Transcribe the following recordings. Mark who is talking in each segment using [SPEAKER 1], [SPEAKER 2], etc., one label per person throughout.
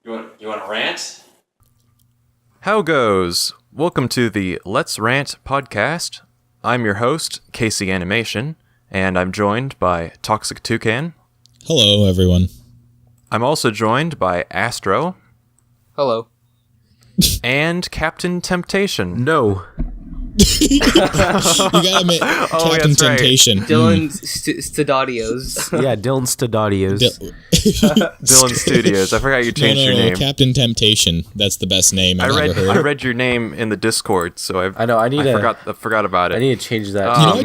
[SPEAKER 1] You want to rant?
[SPEAKER 2] How goes? Welcome to the Let's Rant Podcast. I'm your host, Casey Animation, and I'm joined by Toxic Toucan.
[SPEAKER 3] Hello, everyone.
[SPEAKER 2] I'm also joined by Astro.
[SPEAKER 4] Hello.
[SPEAKER 2] And Captain Temptation.
[SPEAKER 5] No.
[SPEAKER 3] You gotta admit, Captain
[SPEAKER 2] that's right.
[SPEAKER 3] Temptation.
[SPEAKER 4] Dylan Stadadios.
[SPEAKER 5] Yeah, Dylan Stadadios.
[SPEAKER 2] Dylan Studios. I forgot you changed your name.
[SPEAKER 3] Captain Temptation. That's the best name I've ever heard.
[SPEAKER 2] I read your name in the Discord, so I forgot about it.
[SPEAKER 5] I need to change that.
[SPEAKER 3] You know,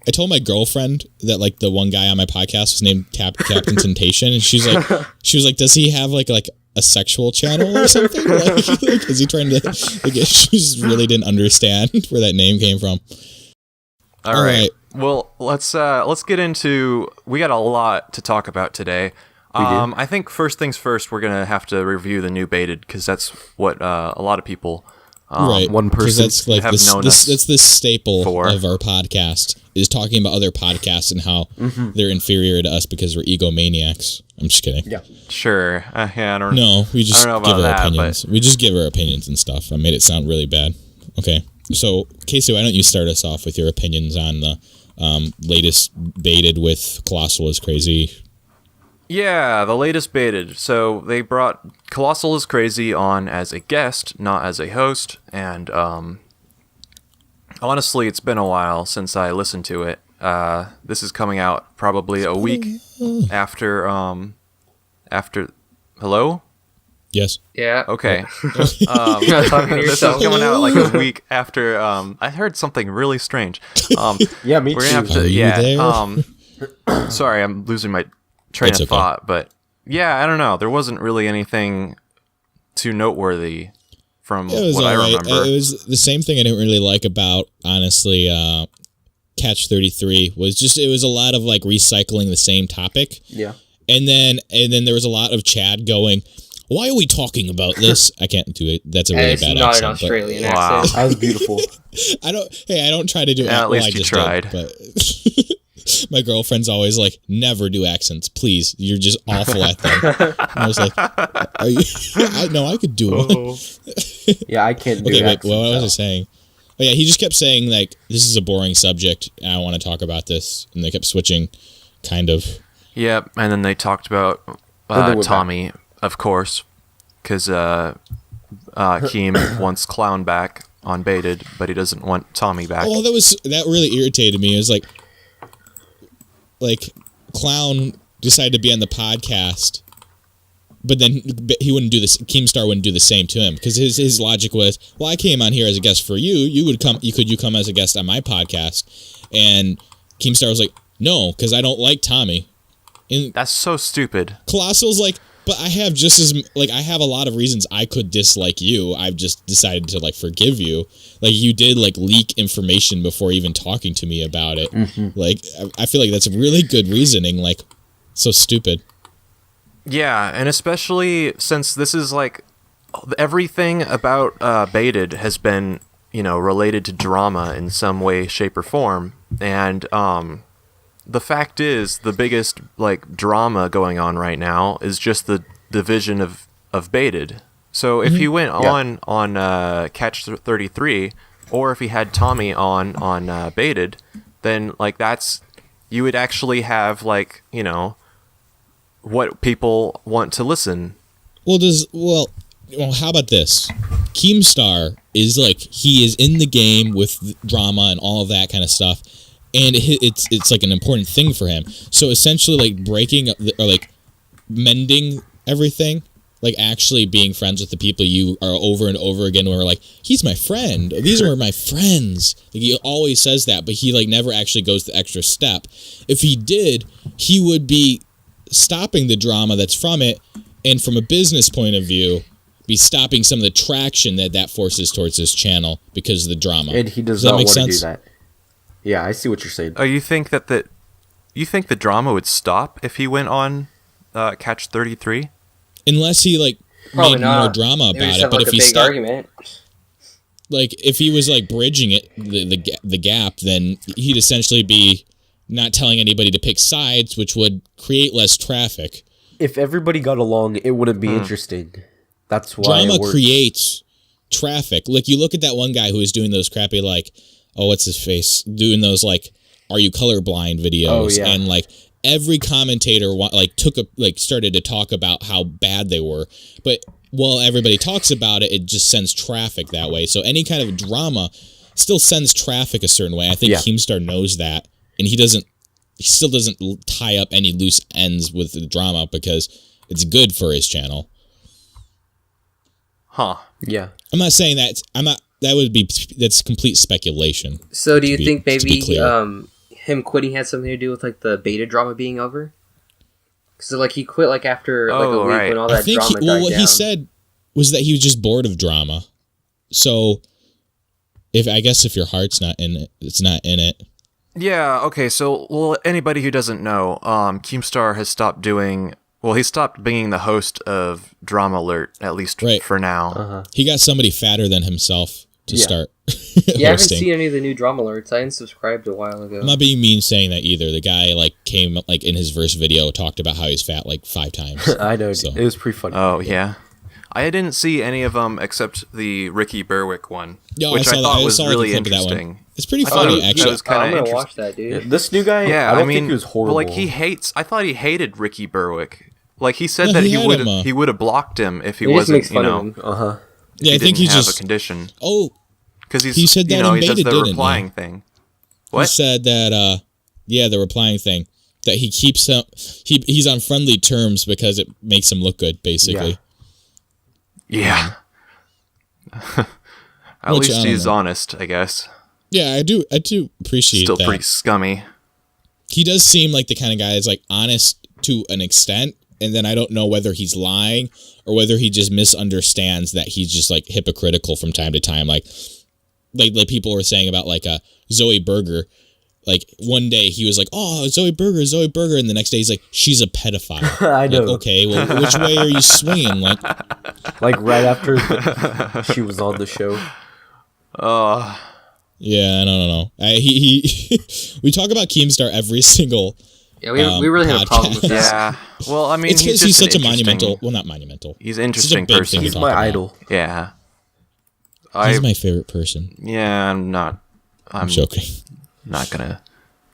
[SPEAKER 3] I told my girlfriend that like the one guy on my podcast was named Captain Temptation, and she was like, does he have like a sexual channel or something? Like, is he trying to? Like, she just really didn't understand where that name came from.
[SPEAKER 2] All right. Well, let's get into. We got a lot to talk about today. I think first things first, we're gonna have to review the new Baited because that's what a lot of people.
[SPEAKER 3] Right,
[SPEAKER 5] one person
[SPEAKER 3] that's like that's the staple of our podcast is talking about other podcasts and how they're inferior to us because we're egomaniacs. I'm just kidding.
[SPEAKER 5] Yeah,
[SPEAKER 2] sure. I don't.
[SPEAKER 3] No, we just
[SPEAKER 2] give
[SPEAKER 3] our opinions. We just give our opinions and stuff. I made it sound really bad. Okay, so Casey, why don't you start us off with your opinions on the latest Baited with Colossal is Crazy?
[SPEAKER 2] Yeah, the latest Baited. So they brought Colossal is Crazy on as a guest, not as a host, and honestly, it's been a while since I listened to it. This is coming out probably a week after. Hello?
[SPEAKER 3] Yes.
[SPEAKER 4] Yeah.
[SPEAKER 2] Okay.
[SPEAKER 4] Talking to
[SPEAKER 2] This is
[SPEAKER 4] yourself.
[SPEAKER 2] coming out like a week after. I heard something really strange.
[SPEAKER 5] yeah, me
[SPEAKER 2] We're
[SPEAKER 5] too.
[SPEAKER 2] gonna have to.
[SPEAKER 3] Are you there?
[SPEAKER 2] Sorry, I'm losing my train of thought, but yeah, I don't know. There wasn't really anything too noteworthy from what I remember.
[SPEAKER 3] It was the same thing I didn't really like about, honestly, Catch 33 was just, it was a lot of like recycling the same topic.
[SPEAKER 5] Yeah.
[SPEAKER 3] And then there was a lot of Chad going, why are we talking about this? I can't do it. That's a really
[SPEAKER 4] It's
[SPEAKER 3] bad
[SPEAKER 4] not
[SPEAKER 3] accent.
[SPEAKER 4] an Australian
[SPEAKER 2] Wow.
[SPEAKER 4] accent.
[SPEAKER 5] That was beautiful.
[SPEAKER 3] I don't try to do it.
[SPEAKER 2] At least
[SPEAKER 3] I
[SPEAKER 2] you
[SPEAKER 3] just
[SPEAKER 2] tried.
[SPEAKER 3] did, but my girlfriend's always like, never do accents, please. You're just awful at them. And I was like, are you? I could do it.
[SPEAKER 5] Yeah, I can't do
[SPEAKER 3] Okay, wait,
[SPEAKER 5] accents,
[SPEAKER 3] what was I saying? Oh yeah, he just kept saying like, this is a boring subject, and I want to talk about this, and they kept switching, kind of.
[SPEAKER 2] Yep, and then they talked about Tommy, of course, because Keem wants Clown back on Baited, but he doesn't want Tommy back.
[SPEAKER 3] Oh, that really irritated me. It was like Clown decided to be on the podcast, but then he wouldn't do this. Keemstar wouldn't do the same to him because his logic was, well, I came on here as a guest for you. You come as a guest on my podcast, and Keemstar was like, no, because I don't like Tommy. And
[SPEAKER 2] That's so stupid.
[SPEAKER 3] Colossal's like, but I have I have a lot of reasons I could dislike you. I've just decided to like forgive you. Like you did like leak information before even talking to me about it. Mm-hmm. Like I feel like that's a really good reasoning. Like so stupid.
[SPEAKER 2] Yeah, and especially since this is like everything about Baited has been, related to drama in some way, shape, or form. And the fact is, the biggest like drama going on right now is just the division of Baited. So if he went on Catch 33, or if he had Tommy on Baited, then like you would actually have like what people want to listen.
[SPEAKER 3] Well, how about this? Keemstar is like, he is in the game with drama and all of that kind of stuff, and it's like an important thing for him. So essentially, like breaking or like mending everything, like actually being friends with the people you are over and over again. Where like, he's my friend. These are my friends. Like, he always says that, but he like never actually goes the extra step. If he did, he would be stopping the drama that's from it, and from a business point of view, be stopping some of the traction that forces towards his channel because of the drama.
[SPEAKER 5] And he does
[SPEAKER 3] that
[SPEAKER 5] not
[SPEAKER 3] make
[SPEAKER 5] want
[SPEAKER 3] sense?
[SPEAKER 5] to do that. Yeah, I see what you're saying.
[SPEAKER 2] Oh, you think the drama would stop if he went on Catch 33?
[SPEAKER 3] Unless he like
[SPEAKER 4] Probably
[SPEAKER 3] made
[SPEAKER 4] not.
[SPEAKER 3] more drama
[SPEAKER 4] Maybe
[SPEAKER 3] about
[SPEAKER 4] just
[SPEAKER 3] it,
[SPEAKER 4] have,
[SPEAKER 3] but
[SPEAKER 4] like,
[SPEAKER 3] if
[SPEAKER 4] a
[SPEAKER 3] he
[SPEAKER 4] big
[SPEAKER 3] stopped,
[SPEAKER 4] argument.
[SPEAKER 3] like if he was like bridging it, the gap, then he'd essentially be not telling anybody to pick sides, which would create less traffic.
[SPEAKER 5] If everybody got along, it wouldn't be interesting. That's why
[SPEAKER 3] drama
[SPEAKER 5] it works.
[SPEAKER 3] creates traffic. Like, you look at that one guy who was doing those crappy, like, oh, what's his face? Doing those, like, are you colorblind videos?
[SPEAKER 5] Oh, yeah.
[SPEAKER 3] And, like, every commentator, started to talk about how bad they were. But while everybody talks about it, it just sends traffic that way. So any kind of drama still sends traffic a certain way. I think Keemstar knows that. And he still doesn't tie up any loose ends with the drama because it's good for his channel.
[SPEAKER 2] Huh.
[SPEAKER 5] Yeah.
[SPEAKER 3] I'm not saying that. That's complete speculation.
[SPEAKER 4] So do you think
[SPEAKER 3] to be
[SPEAKER 4] maybe
[SPEAKER 3] clear.
[SPEAKER 4] him quitting had something to do with like the beta drama being over? Because like he quit like after like a week
[SPEAKER 2] right.
[SPEAKER 4] when all
[SPEAKER 3] I
[SPEAKER 4] that
[SPEAKER 3] think
[SPEAKER 4] drama died
[SPEAKER 3] what
[SPEAKER 4] down.
[SPEAKER 3] he said was that he was just bored of drama. So, if your heart's not in it, it's not in it.
[SPEAKER 2] Yeah, okay, so, well, anybody who doesn't know, Keemstar has stopped doing... Well, he stopped being the host of Drama Alert, at least for now.
[SPEAKER 5] Uh-huh.
[SPEAKER 3] He got somebody fatter than himself to start
[SPEAKER 4] Yeah, I haven't
[SPEAKER 3] hosting.
[SPEAKER 4] seen any of the new drama alerts. I unsubscribed a while ago.
[SPEAKER 3] I'm not being mean saying that either. The guy came in his first video, talked about how he's fat 5 times.
[SPEAKER 5] I know.
[SPEAKER 3] So.
[SPEAKER 5] It was pretty funny.
[SPEAKER 2] Oh, yeah. I didn't see any of them except the Ricky Berwick one,
[SPEAKER 3] Yeah,
[SPEAKER 2] which I thought was really
[SPEAKER 3] clip of that one.
[SPEAKER 2] interesting.
[SPEAKER 3] It's pretty
[SPEAKER 2] I thought
[SPEAKER 3] funny,
[SPEAKER 2] it
[SPEAKER 3] actually.
[SPEAKER 2] was kind
[SPEAKER 4] I'm
[SPEAKER 2] of
[SPEAKER 4] gonna
[SPEAKER 2] interesting.
[SPEAKER 4] watch that, dude.
[SPEAKER 5] This new guy,
[SPEAKER 2] Yeah,
[SPEAKER 5] I don't
[SPEAKER 2] mean,
[SPEAKER 5] think he was horrible.
[SPEAKER 2] I thought he hated Ricky Berwick. Like, he said
[SPEAKER 3] No,
[SPEAKER 2] that
[SPEAKER 3] he
[SPEAKER 2] he
[SPEAKER 3] had
[SPEAKER 2] would
[SPEAKER 3] him,
[SPEAKER 2] he would have blocked him if he
[SPEAKER 4] He just
[SPEAKER 2] wasn't,
[SPEAKER 4] makes fun of him.
[SPEAKER 5] Uh-huh.
[SPEAKER 3] Yeah, I
[SPEAKER 2] he
[SPEAKER 3] think
[SPEAKER 2] didn't
[SPEAKER 3] he's
[SPEAKER 2] have
[SPEAKER 3] just...
[SPEAKER 2] a condition.
[SPEAKER 3] Oh,
[SPEAKER 2] Because he's,
[SPEAKER 3] he said that
[SPEAKER 2] he
[SPEAKER 3] in
[SPEAKER 2] does
[SPEAKER 3] beta,
[SPEAKER 2] the
[SPEAKER 3] didn't he?
[SPEAKER 2] replying thing.
[SPEAKER 3] he
[SPEAKER 2] What?
[SPEAKER 3] said that, the replying thing, that he keeps him... He's on friendly terms because it makes him look good, basically.
[SPEAKER 2] Yeah. At
[SPEAKER 3] Which,
[SPEAKER 2] least
[SPEAKER 3] I don't
[SPEAKER 2] he's
[SPEAKER 3] know.
[SPEAKER 2] honest, I guess.
[SPEAKER 3] Yeah, I do appreciate
[SPEAKER 2] Still
[SPEAKER 3] that.
[SPEAKER 2] pretty scummy.
[SPEAKER 3] He does seem like the kind of guy that's honest to an extent, and then I don't know whether he's lying or whether he just misunderstands that he's just hypocritical from time to time. Like people were saying about Zoe Berger. One day he was like, "Oh, Zoe Berger," and the next day he's like, "She's a pedophile."
[SPEAKER 5] I know.
[SPEAKER 3] Okay, well, which way are you swinging?
[SPEAKER 5] Right after she was on the show.
[SPEAKER 3] Yeah, I don't know. We talk about Keemstar every single.
[SPEAKER 4] Yeah, we really have a problem with that.
[SPEAKER 2] Yeah. Well, I mean,
[SPEAKER 3] It's because he's
[SPEAKER 2] just
[SPEAKER 3] such a
[SPEAKER 2] an interesting-
[SPEAKER 3] monumental. Well, not monumental.
[SPEAKER 2] He's an
[SPEAKER 3] Such a
[SPEAKER 2] interesting
[SPEAKER 3] big
[SPEAKER 2] person.
[SPEAKER 3] thing to
[SPEAKER 5] He's
[SPEAKER 3] talk
[SPEAKER 5] my
[SPEAKER 3] about.
[SPEAKER 5] idol.
[SPEAKER 2] Yeah.
[SPEAKER 3] He's my favorite person.
[SPEAKER 2] Yeah, I'm
[SPEAKER 3] I'm joking.
[SPEAKER 2] not gonna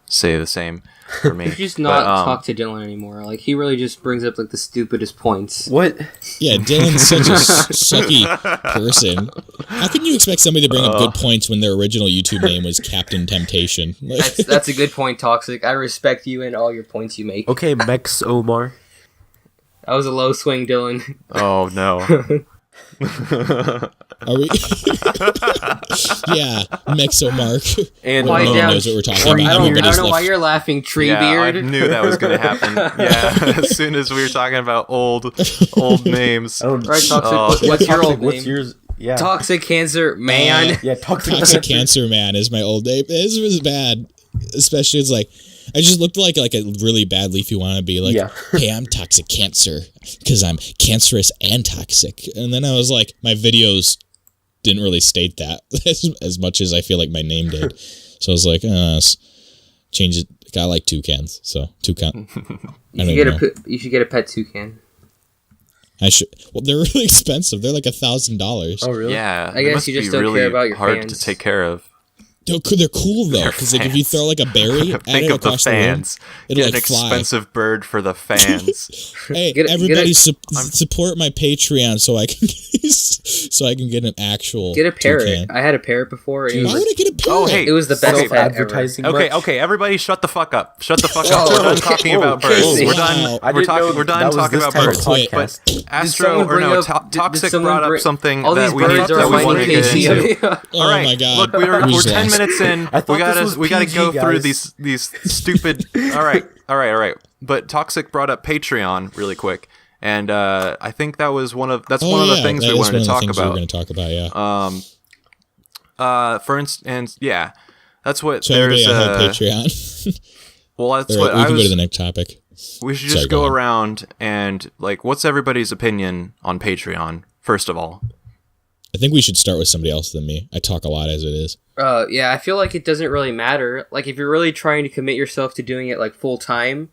[SPEAKER 2] say the same for me.
[SPEAKER 4] You should just not
[SPEAKER 2] But,
[SPEAKER 4] talk to Dylan anymore. He really just brings up the stupidest points.
[SPEAKER 5] What?
[SPEAKER 3] Yeah, Dylan's such a sucky person. How can you expect somebody to bring up good points when their original YouTube name was Captain Temptation?
[SPEAKER 4] That's a good point, Toxic. I respect you and all your points you make.
[SPEAKER 5] Okay, Mex Omar.
[SPEAKER 4] That was a low swing, Dylan.
[SPEAKER 2] Oh no.
[SPEAKER 3] Are we? Yeah, Mexo Mark.
[SPEAKER 5] And
[SPEAKER 3] No
[SPEAKER 4] Quiet
[SPEAKER 3] one
[SPEAKER 4] down.
[SPEAKER 3] knows what we're talking
[SPEAKER 4] I
[SPEAKER 3] about.
[SPEAKER 4] don't
[SPEAKER 3] Everybody's
[SPEAKER 4] know why
[SPEAKER 3] left.
[SPEAKER 4] you're laughing,
[SPEAKER 2] Yeah, I
[SPEAKER 4] Treebeard.
[SPEAKER 2] knew that was gonna happen. Yeah, as soon as we were talking about old names.
[SPEAKER 5] I don't.
[SPEAKER 4] Right, Toxic.
[SPEAKER 2] Oh.
[SPEAKER 4] What's your
[SPEAKER 5] Toxic,
[SPEAKER 4] old
[SPEAKER 5] what's
[SPEAKER 4] name?
[SPEAKER 5] yours? Yeah.
[SPEAKER 4] Toxic Cancer Man.
[SPEAKER 5] Yeah, toxic
[SPEAKER 3] Cancer Man is my old name. This was bad. Especially it's I just looked like a really bad leafy wannabe.
[SPEAKER 5] Yeah.
[SPEAKER 3] Hey, I'm Toxic Cancer because I'm cancerous and toxic. And then I was like, my videos didn't really state that as much as I feel like my name did. So I was like, change it. Got toucans. So toucan.
[SPEAKER 4] You should get a pet toucan.
[SPEAKER 3] I should. Well, they're really expensive. They're $1,000.
[SPEAKER 5] Oh, really?
[SPEAKER 2] Yeah,
[SPEAKER 4] I
[SPEAKER 2] they
[SPEAKER 4] guess
[SPEAKER 2] must
[SPEAKER 4] you just
[SPEAKER 2] be
[SPEAKER 4] don't
[SPEAKER 2] really
[SPEAKER 4] care about your
[SPEAKER 2] hard
[SPEAKER 4] fans.
[SPEAKER 2] to take care of.
[SPEAKER 3] They're cool though, because if you throw a berry at
[SPEAKER 2] Think
[SPEAKER 3] it
[SPEAKER 2] of the
[SPEAKER 3] across the room,
[SPEAKER 2] fans.
[SPEAKER 3] it'll
[SPEAKER 2] Get an
[SPEAKER 3] fly.
[SPEAKER 2] expensive bird for the fans.
[SPEAKER 3] Hey,
[SPEAKER 4] Get a-
[SPEAKER 3] everybody
[SPEAKER 4] get
[SPEAKER 3] support my Patreon so I can get an actual
[SPEAKER 4] Get a parrot.
[SPEAKER 3] toucan.
[SPEAKER 4] I had a parrot before. And it
[SPEAKER 3] Why
[SPEAKER 4] was,
[SPEAKER 3] would I get a parrot?
[SPEAKER 2] Oh, hey.
[SPEAKER 4] it was the best
[SPEAKER 5] Okay,
[SPEAKER 4] pet ever.
[SPEAKER 5] advertising.
[SPEAKER 2] Okay,
[SPEAKER 5] much?
[SPEAKER 2] okay, everybody, shut the fuck up. Shut the fuck
[SPEAKER 4] Whoa,
[SPEAKER 2] up. We're done
[SPEAKER 4] okay.
[SPEAKER 2] talking about
[SPEAKER 5] Whoa,
[SPEAKER 2] birds.
[SPEAKER 4] okay.
[SPEAKER 2] We're done.
[SPEAKER 3] Wow.
[SPEAKER 5] I
[SPEAKER 2] We're
[SPEAKER 5] didn't know
[SPEAKER 2] talking. We're done
[SPEAKER 5] that was
[SPEAKER 2] talking
[SPEAKER 5] this
[SPEAKER 2] about
[SPEAKER 5] type of
[SPEAKER 2] birds.
[SPEAKER 5] podcast.
[SPEAKER 2] But Astro
[SPEAKER 4] someone
[SPEAKER 2] or
[SPEAKER 4] bring
[SPEAKER 2] no,
[SPEAKER 4] up- did
[SPEAKER 2] Toxic
[SPEAKER 4] someone
[SPEAKER 2] brought up
[SPEAKER 4] bring-
[SPEAKER 2] something
[SPEAKER 4] all
[SPEAKER 2] that
[SPEAKER 4] these
[SPEAKER 2] we
[SPEAKER 4] birds are
[SPEAKER 2] that we
[SPEAKER 4] on
[SPEAKER 2] want to get
[SPEAKER 4] vacation.
[SPEAKER 2] into.
[SPEAKER 3] Oh
[SPEAKER 2] All right,
[SPEAKER 3] my god!
[SPEAKER 2] look, we're
[SPEAKER 3] just
[SPEAKER 2] 10
[SPEAKER 3] lost.
[SPEAKER 2] minutes in.
[SPEAKER 5] I thought this was
[SPEAKER 2] We gotta
[SPEAKER 5] PG,
[SPEAKER 2] go through
[SPEAKER 5] guys.
[SPEAKER 2] these stupid. All right. But Toxic brought up Patreon really quick, and I think that was one of the things we wanted to talk
[SPEAKER 3] We were
[SPEAKER 2] about.
[SPEAKER 3] going to talk about, yeah.
[SPEAKER 2] For instance, yeah, that's what
[SPEAKER 3] So
[SPEAKER 2] there's.
[SPEAKER 3] everybody at home, Patreon.
[SPEAKER 2] Well, that's
[SPEAKER 3] All
[SPEAKER 2] what
[SPEAKER 3] right, we
[SPEAKER 2] I
[SPEAKER 3] can go to
[SPEAKER 2] was.
[SPEAKER 3] the next topic.
[SPEAKER 2] We should
[SPEAKER 3] Sorry,
[SPEAKER 2] just
[SPEAKER 3] go
[SPEAKER 2] go
[SPEAKER 3] ahead.
[SPEAKER 2] around and what's everybody's opinion on Patreon? First of all,
[SPEAKER 3] I think we should start with somebody else than me. I talk a lot as it is.
[SPEAKER 4] Yeah, I feel like it doesn't really matter. If you're really trying to commit yourself to doing it full time,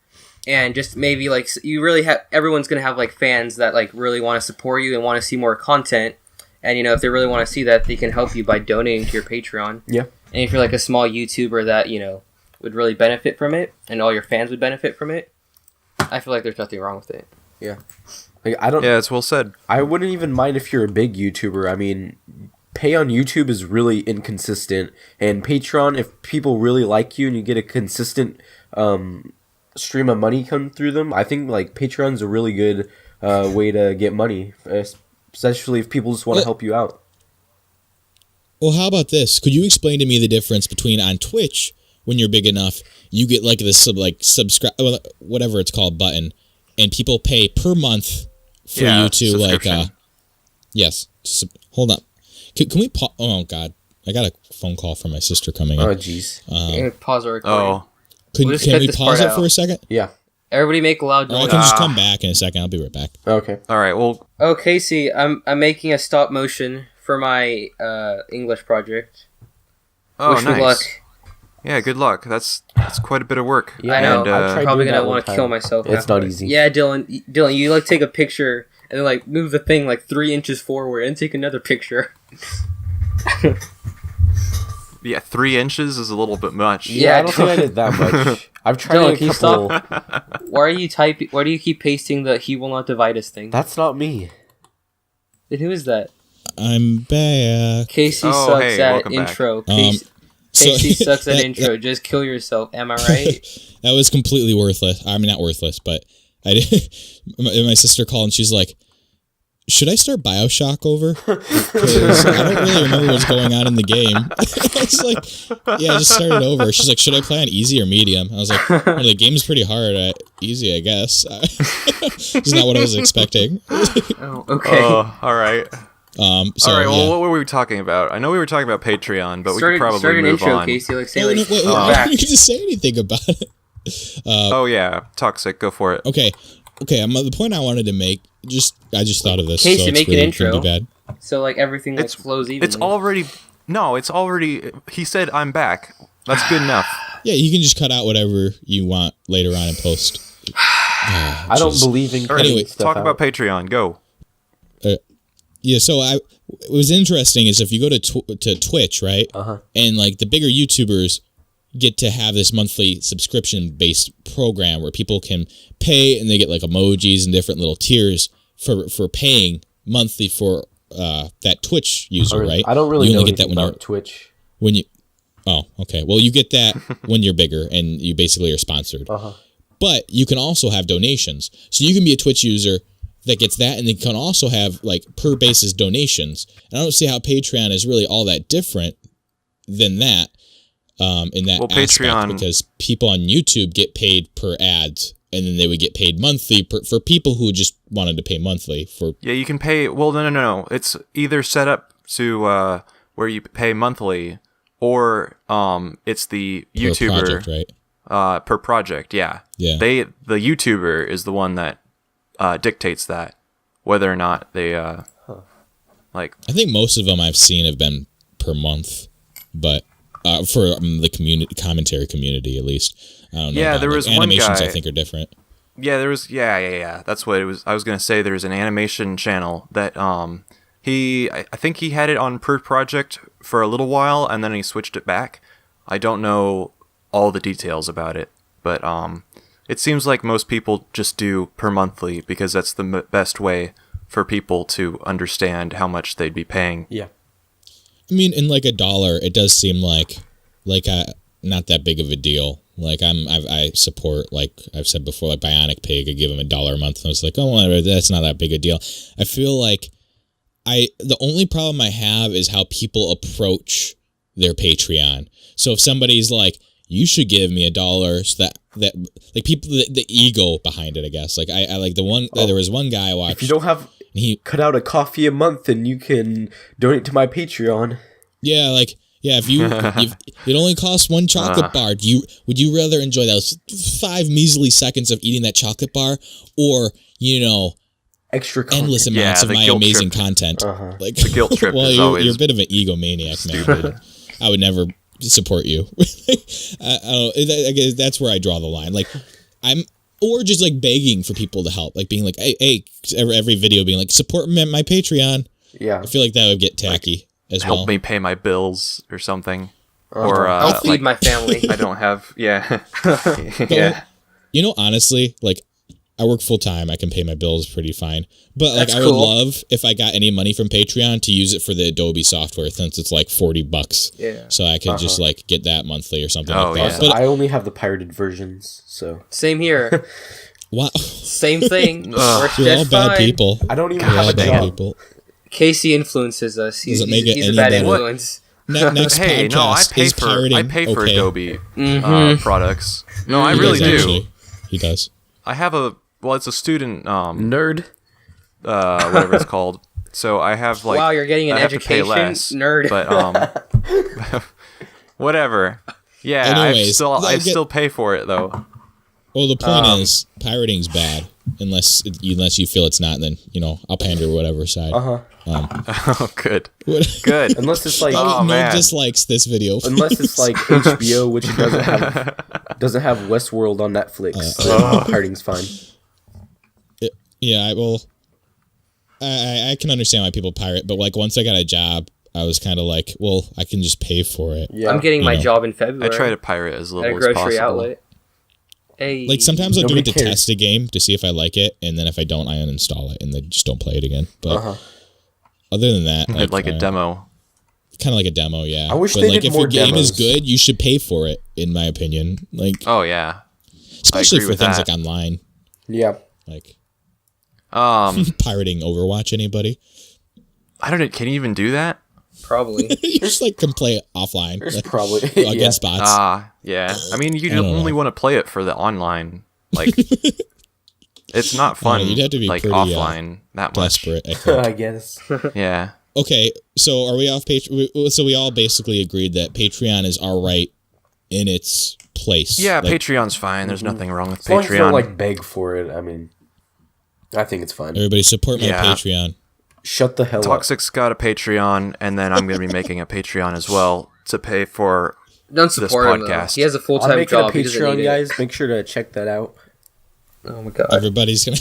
[SPEAKER 4] and just maybe like you really have everyone's gonna have like fans that like really want to support you and want to see more content, and you know if they really want to see that, they can help you by donating to your Patreon.
[SPEAKER 5] Yeah.
[SPEAKER 4] And if you're like a small YouTuber that would really benefit from it, and all your fans would benefit from it, I feel like there's nothing wrong with it.
[SPEAKER 5] Yeah. Like, I don't.
[SPEAKER 2] Yeah, it's well said.
[SPEAKER 5] I wouldn't even mind if you're a big YouTuber. I mean, pay on YouTube is really inconsistent, and Patreon, if people really like you and you get a consistent stream of money come through them, I think like Patreon's a really good way to get money, especially if people just want to help you out.
[SPEAKER 3] Well, how about this? Could you explain to me the difference between on Twitch, when you're big enough, you get like the subscribe, whatever it's called, button, and people pay per month for you to like, yes. Hold up. Can we pause? Oh God, I got a phone call from my sister coming in.
[SPEAKER 5] Oh jeez.
[SPEAKER 4] Pause our recording.
[SPEAKER 2] Oh,
[SPEAKER 3] Can we pause it for a second?
[SPEAKER 5] Yeah.
[SPEAKER 4] Everybody make a loud
[SPEAKER 3] Or I
[SPEAKER 4] noise.
[SPEAKER 3] can just come back in a second. I'll be right back.
[SPEAKER 5] Okay.
[SPEAKER 2] all right. Well,
[SPEAKER 4] Oh, Casey, I'm making a stop motion for my English project.
[SPEAKER 2] oh,
[SPEAKER 4] Wish me
[SPEAKER 2] nice.
[SPEAKER 4] luck.
[SPEAKER 2] Yeah, good luck. That's quite a bit of work.
[SPEAKER 5] Yeah,
[SPEAKER 4] I know.
[SPEAKER 2] And,
[SPEAKER 5] I've tried
[SPEAKER 4] I'm probably
[SPEAKER 5] doing
[SPEAKER 4] gonna
[SPEAKER 5] that one
[SPEAKER 4] want to
[SPEAKER 5] time.
[SPEAKER 4] kill myself.
[SPEAKER 5] It's not
[SPEAKER 4] afterwards.
[SPEAKER 5] easy.
[SPEAKER 4] Yeah, Dylan, you like take a picture and then like move the thing like 3 inches forward and take another picture.
[SPEAKER 2] Yeah, 3 inches is a little bit much.
[SPEAKER 4] Yeah,
[SPEAKER 5] I don't think I did that much. I've tried
[SPEAKER 4] Dylan,
[SPEAKER 5] a
[SPEAKER 4] can you
[SPEAKER 5] couple.
[SPEAKER 4] Why do you keep pasting the "He will not divide us" thing?
[SPEAKER 5] That's not me.
[SPEAKER 4] Then who is that?
[SPEAKER 3] I'm back.
[SPEAKER 4] Casey
[SPEAKER 2] Oh,
[SPEAKER 4] sucks
[SPEAKER 2] hey,
[SPEAKER 4] at
[SPEAKER 2] welcome back.
[SPEAKER 4] intro.
[SPEAKER 3] So-
[SPEAKER 4] Casey sucks at
[SPEAKER 3] that-
[SPEAKER 4] intro. Just kill yourself. Am I right?
[SPEAKER 3] That was completely worthless. I mean, not worthless, but I did. My sister called and she's like, "Should I start BioShock over? 'Cause I don't really remember what's going on in the game." I was like, "Yeah, just start it over." She's like, "Should I play on easy or medium?" I was like, "Well, the game's pretty hard at easy, I guess." It's not what I was expecting.
[SPEAKER 4] Oh, okay.
[SPEAKER 2] All right.
[SPEAKER 3] So,
[SPEAKER 2] All right. Well,
[SPEAKER 3] yeah.
[SPEAKER 2] what were we talking about? I know we were talking about Patreon, but we
[SPEAKER 4] start
[SPEAKER 2] could probably
[SPEAKER 4] an
[SPEAKER 2] move
[SPEAKER 4] intro,
[SPEAKER 2] on.
[SPEAKER 4] Casey. Like say
[SPEAKER 3] Oh,
[SPEAKER 4] like
[SPEAKER 3] no, wait,
[SPEAKER 4] we're
[SPEAKER 3] I
[SPEAKER 4] back.
[SPEAKER 3] didn't get to say anything about it.
[SPEAKER 2] Oh yeah, toxic. Go for it.
[SPEAKER 3] Okay. The point I wanted to make. I just thought of this.
[SPEAKER 4] Casey,
[SPEAKER 3] so it's
[SPEAKER 4] make an
[SPEAKER 3] really
[SPEAKER 4] intro.
[SPEAKER 3] gonna be bad.
[SPEAKER 4] So like everything like,
[SPEAKER 2] It's
[SPEAKER 4] flows evenly.
[SPEAKER 2] It's already. He said I'm back. That's good enough.
[SPEAKER 3] Yeah, you can just cut out whatever you want later on in post.
[SPEAKER 5] I don't believe in
[SPEAKER 2] All right.
[SPEAKER 3] Anyway,
[SPEAKER 2] Talk about Patreon. Go.
[SPEAKER 3] Yeah, so what was interesting is if you go to Twitch, right? And like the bigger YouTubers get to have this monthly subscription-based program where people can pay and they get like emojis and different little tiers for paying monthly for that Twitch user, right?
[SPEAKER 5] I don't really
[SPEAKER 3] you
[SPEAKER 5] know
[SPEAKER 3] only get that
[SPEAKER 5] anything
[SPEAKER 3] when
[SPEAKER 5] about Twitch.
[SPEAKER 3] when you. Oh, okay. Well, you get that when you're bigger and you basically are sponsored. But you can also have donations. So you can be a Twitch user that gets that, and they can also have like per basis donations. And I don't see how Patreon is really all that different than that in that aspect,
[SPEAKER 2] Patreon-
[SPEAKER 3] because people on YouTube get paid per ads, and then they would get paid monthly for people who just wanted to pay monthly for.
[SPEAKER 2] Yeah, you can pay. Well, no. It's either set up to where you pay monthly, or it's the
[SPEAKER 3] Per
[SPEAKER 2] YouTuber
[SPEAKER 3] project, right?
[SPEAKER 2] per project. Yeah.
[SPEAKER 3] Yeah.
[SPEAKER 2] The YouTuber is the one that dictates that, whether or not they like.
[SPEAKER 3] I think most of them I've seen have been per month, but for the commentary community at least. I don't know.
[SPEAKER 2] Yeah,
[SPEAKER 3] about,
[SPEAKER 2] there
[SPEAKER 3] like,
[SPEAKER 2] was one
[SPEAKER 3] animations
[SPEAKER 2] guy-
[SPEAKER 3] I think are different.
[SPEAKER 2] Yeah, there was. Yeah. That's what it was. I was gonna say there's an animation channel that I think he had it on per project for a little while, and then he switched it back. I don't know all the details about it, but it seems like most people just do per monthly because that's the best way for people to understand how much they'd be paying.
[SPEAKER 5] Yeah.
[SPEAKER 3] I mean, in like $1, it does seem like not that big of a deal. Like I support, like I've said before, like Bionic Pig. I give him $1 a month, and I was like, oh, whatever, that's not that big a deal. I feel like the only problem I have is how people approach their Patreon. So if somebody's like, you should give me $1, so that like people, the ego behind it, I guess. Like I like the one. There was one guy I watched.
[SPEAKER 5] If you don't have, cut out a coffee a month, and you can donate to my Patreon.
[SPEAKER 3] Yeah, like if it only costs one chocolate bar. Would you rather enjoy those 5 measly seconds of eating that chocolate bar, or
[SPEAKER 5] Extra content.
[SPEAKER 3] endless amounts of
[SPEAKER 2] the
[SPEAKER 3] my
[SPEAKER 2] guilt
[SPEAKER 3] amazing
[SPEAKER 2] trip.
[SPEAKER 3] content? Like
[SPEAKER 2] The guilt trip
[SPEAKER 3] well,
[SPEAKER 2] is
[SPEAKER 3] you're
[SPEAKER 2] always
[SPEAKER 3] a bit of an egomaniac, man. I would never support you. I don't know. I guess that's where I draw the line. Like or just like begging for people to help, like being like, hey, every video being like, support me at my Patreon.
[SPEAKER 5] Yeah.
[SPEAKER 3] I feel like that would get tacky as well.
[SPEAKER 2] Help me pay my bills or something. Or
[SPEAKER 4] I'll feed my family.
[SPEAKER 2] I don't have. Yeah.
[SPEAKER 3] Yeah. You know, honestly, like, I work full time. I can pay my bills pretty fine. But like,
[SPEAKER 4] That's
[SPEAKER 3] I would
[SPEAKER 4] cool.
[SPEAKER 3] love if I got any money from Patreon to use it for the Adobe software, since it's like $40.
[SPEAKER 4] Yeah.
[SPEAKER 3] So I could just like get that monthly or something
[SPEAKER 2] Oh,
[SPEAKER 3] like
[SPEAKER 2] yeah.
[SPEAKER 3] that. But
[SPEAKER 5] I only have the pirated versions, so
[SPEAKER 4] Same here.
[SPEAKER 3] wow,
[SPEAKER 4] Same thing. We're
[SPEAKER 3] you're all
[SPEAKER 4] just
[SPEAKER 3] bad
[SPEAKER 4] fine.
[SPEAKER 3] people.
[SPEAKER 5] I don't even
[SPEAKER 3] You're all
[SPEAKER 5] have a
[SPEAKER 3] bad
[SPEAKER 5] job.
[SPEAKER 3] people.
[SPEAKER 4] Casey influences us.
[SPEAKER 3] Does it make it
[SPEAKER 4] He's
[SPEAKER 3] any
[SPEAKER 4] a bad
[SPEAKER 3] better?
[SPEAKER 4] influence.
[SPEAKER 3] Next
[SPEAKER 2] Hey,
[SPEAKER 3] podcast
[SPEAKER 2] no, I pay
[SPEAKER 3] is
[SPEAKER 2] for
[SPEAKER 3] pirating.
[SPEAKER 2] for
[SPEAKER 3] okay.
[SPEAKER 2] Adobe
[SPEAKER 4] Mm-hmm.
[SPEAKER 2] products. No, I
[SPEAKER 3] He
[SPEAKER 2] really
[SPEAKER 3] does,
[SPEAKER 2] do.
[SPEAKER 3] actually. He does.
[SPEAKER 2] I have it's a student
[SPEAKER 5] Nerd.
[SPEAKER 2] whatever it's called. So I have like
[SPEAKER 4] Wow, you're getting an
[SPEAKER 2] I have to pay
[SPEAKER 4] education,
[SPEAKER 2] less,
[SPEAKER 4] nerd.
[SPEAKER 2] But whatever. Yeah,
[SPEAKER 3] Anyways,
[SPEAKER 2] I still pay for it though.
[SPEAKER 3] Well, the point is, pirating's bad unless you feel it's not. Then I'll pander whatever side.
[SPEAKER 2] Oh, good,
[SPEAKER 3] What-
[SPEAKER 2] good.
[SPEAKER 5] Unless it's like
[SPEAKER 2] Oh,
[SPEAKER 3] no
[SPEAKER 2] man.
[SPEAKER 3] dislikes this video.
[SPEAKER 5] unless it's like HBO, which doesn't have Westworld on Netflix. So pirating's fine.
[SPEAKER 3] Yeah, I can understand why people pirate, but like once I got a job, I was kind of like, well, I can just pay for it.
[SPEAKER 5] Yeah.
[SPEAKER 4] I'm getting my job in
[SPEAKER 2] I
[SPEAKER 4] February.
[SPEAKER 2] try to pirate as
[SPEAKER 4] at
[SPEAKER 2] little
[SPEAKER 4] a
[SPEAKER 2] as
[SPEAKER 4] grocery
[SPEAKER 2] possible.
[SPEAKER 4] outlet. Hey.
[SPEAKER 3] Like sometimes I'll do
[SPEAKER 5] Nobody
[SPEAKER 3] it to
[SPEAKER 5] cares.
[SPEAKER 3] test a game to see if I like it, and then if I don't, I uninstall it and then just don't play it again. But other than that,
[SPEAKER 2] Like a demo.
[SPEAKER 3] kind of like a demo, yeah.
[SPEAKER 5] I wish
[SPEAKER 3] but
[SPEAKER 5] they
[SPEAKER 3] like
[SPEAKER 5] did
[SPEAKER 3] if
[SPEAKER 5] more
[SPEAKER 3] your game is
[SPEAKER 5] demos.
[SPEAKER 3] good, you should pay for it, in my opinion. Like
[SPEAKER 2] Oh yeah.
[SPEAKER 3] especially
[SPEAKER 2] agree
[SPEAKER 3] for
[SPEAKER 2] with
[SPEAKER 3] things
[SPEAKER 2] that.
[SPEAKER 3] like online,
[SPEAKER 5] Yeah.
[SPEAKER 3] like pirating Overwatch. Anybody?
[SPEAKER 2] I don't know. Can you even do that?
[SPEAKER 4] Probably.
[SPEAKER 3] You just like can play it offline,
[SPEAKER 5] There's
[SPEAKER 3] like,
[SPEAKER 5] probably
[SPEAKER 3] against bots.
[SPEAKER 2] Yeah. I mean, you
[SPEAKER 3] don't
[SPEAKER 2] only
[SPEAKER 3] know.
[SPEAKER 2] want to play it for the online. Like, it's not fun.
[SPEAKER 3] you'd have to be
[SPEAKER 2] like
[SPEAKER 3] pretty,
[SPEAKER 2] offline that much.
[SPEAKER 3] Desperate, I think.
[SPEAKER 5] I guess.
[SPEAKER 2] Yeah.
[SPEAKER 3] Okay, so are we off Patreon? So we all basically agreed that Patreon is all right in its place.
[SPEAKER 2] Yeah,
[SPEAKER 3] Like,
[SPEAKER 2] Patreon's fine. There's nothing wrong with
[SPEAKER 5] As long as you don't
[SPEAKER 2] Patreon.
[SPEAKER 5] like beg for it, I mean, I think it's fine.
[SPEAKER 3] everybody support my
[SPEAKER 2] Yeah.
[SPEAKER 3] Patreon.
[SPEAKER 5] Shut the hell up.
[SPEAKER 2] Toxic's got a Patreon, and then I'm going to be making a Patreon as well to pay for.
[SPEAKER 4] Don't support him, though.
[SPEAKER 2] podcast.
[SPEAKER 4] He has a
[SPEAKER 5] I'm
[SPEAKER 4] full-time
[SPEAKER 5] making a
[SPEAKER 4] job. He doesn't
[SPEAKER 5] Patreon,
[SPEAKER 4] need it.
[SPEAKER 5] guys. Make sure to check that out.
[SPEAKER 4] Oh my god.
[SPEAKER 3] Everybody's gonna.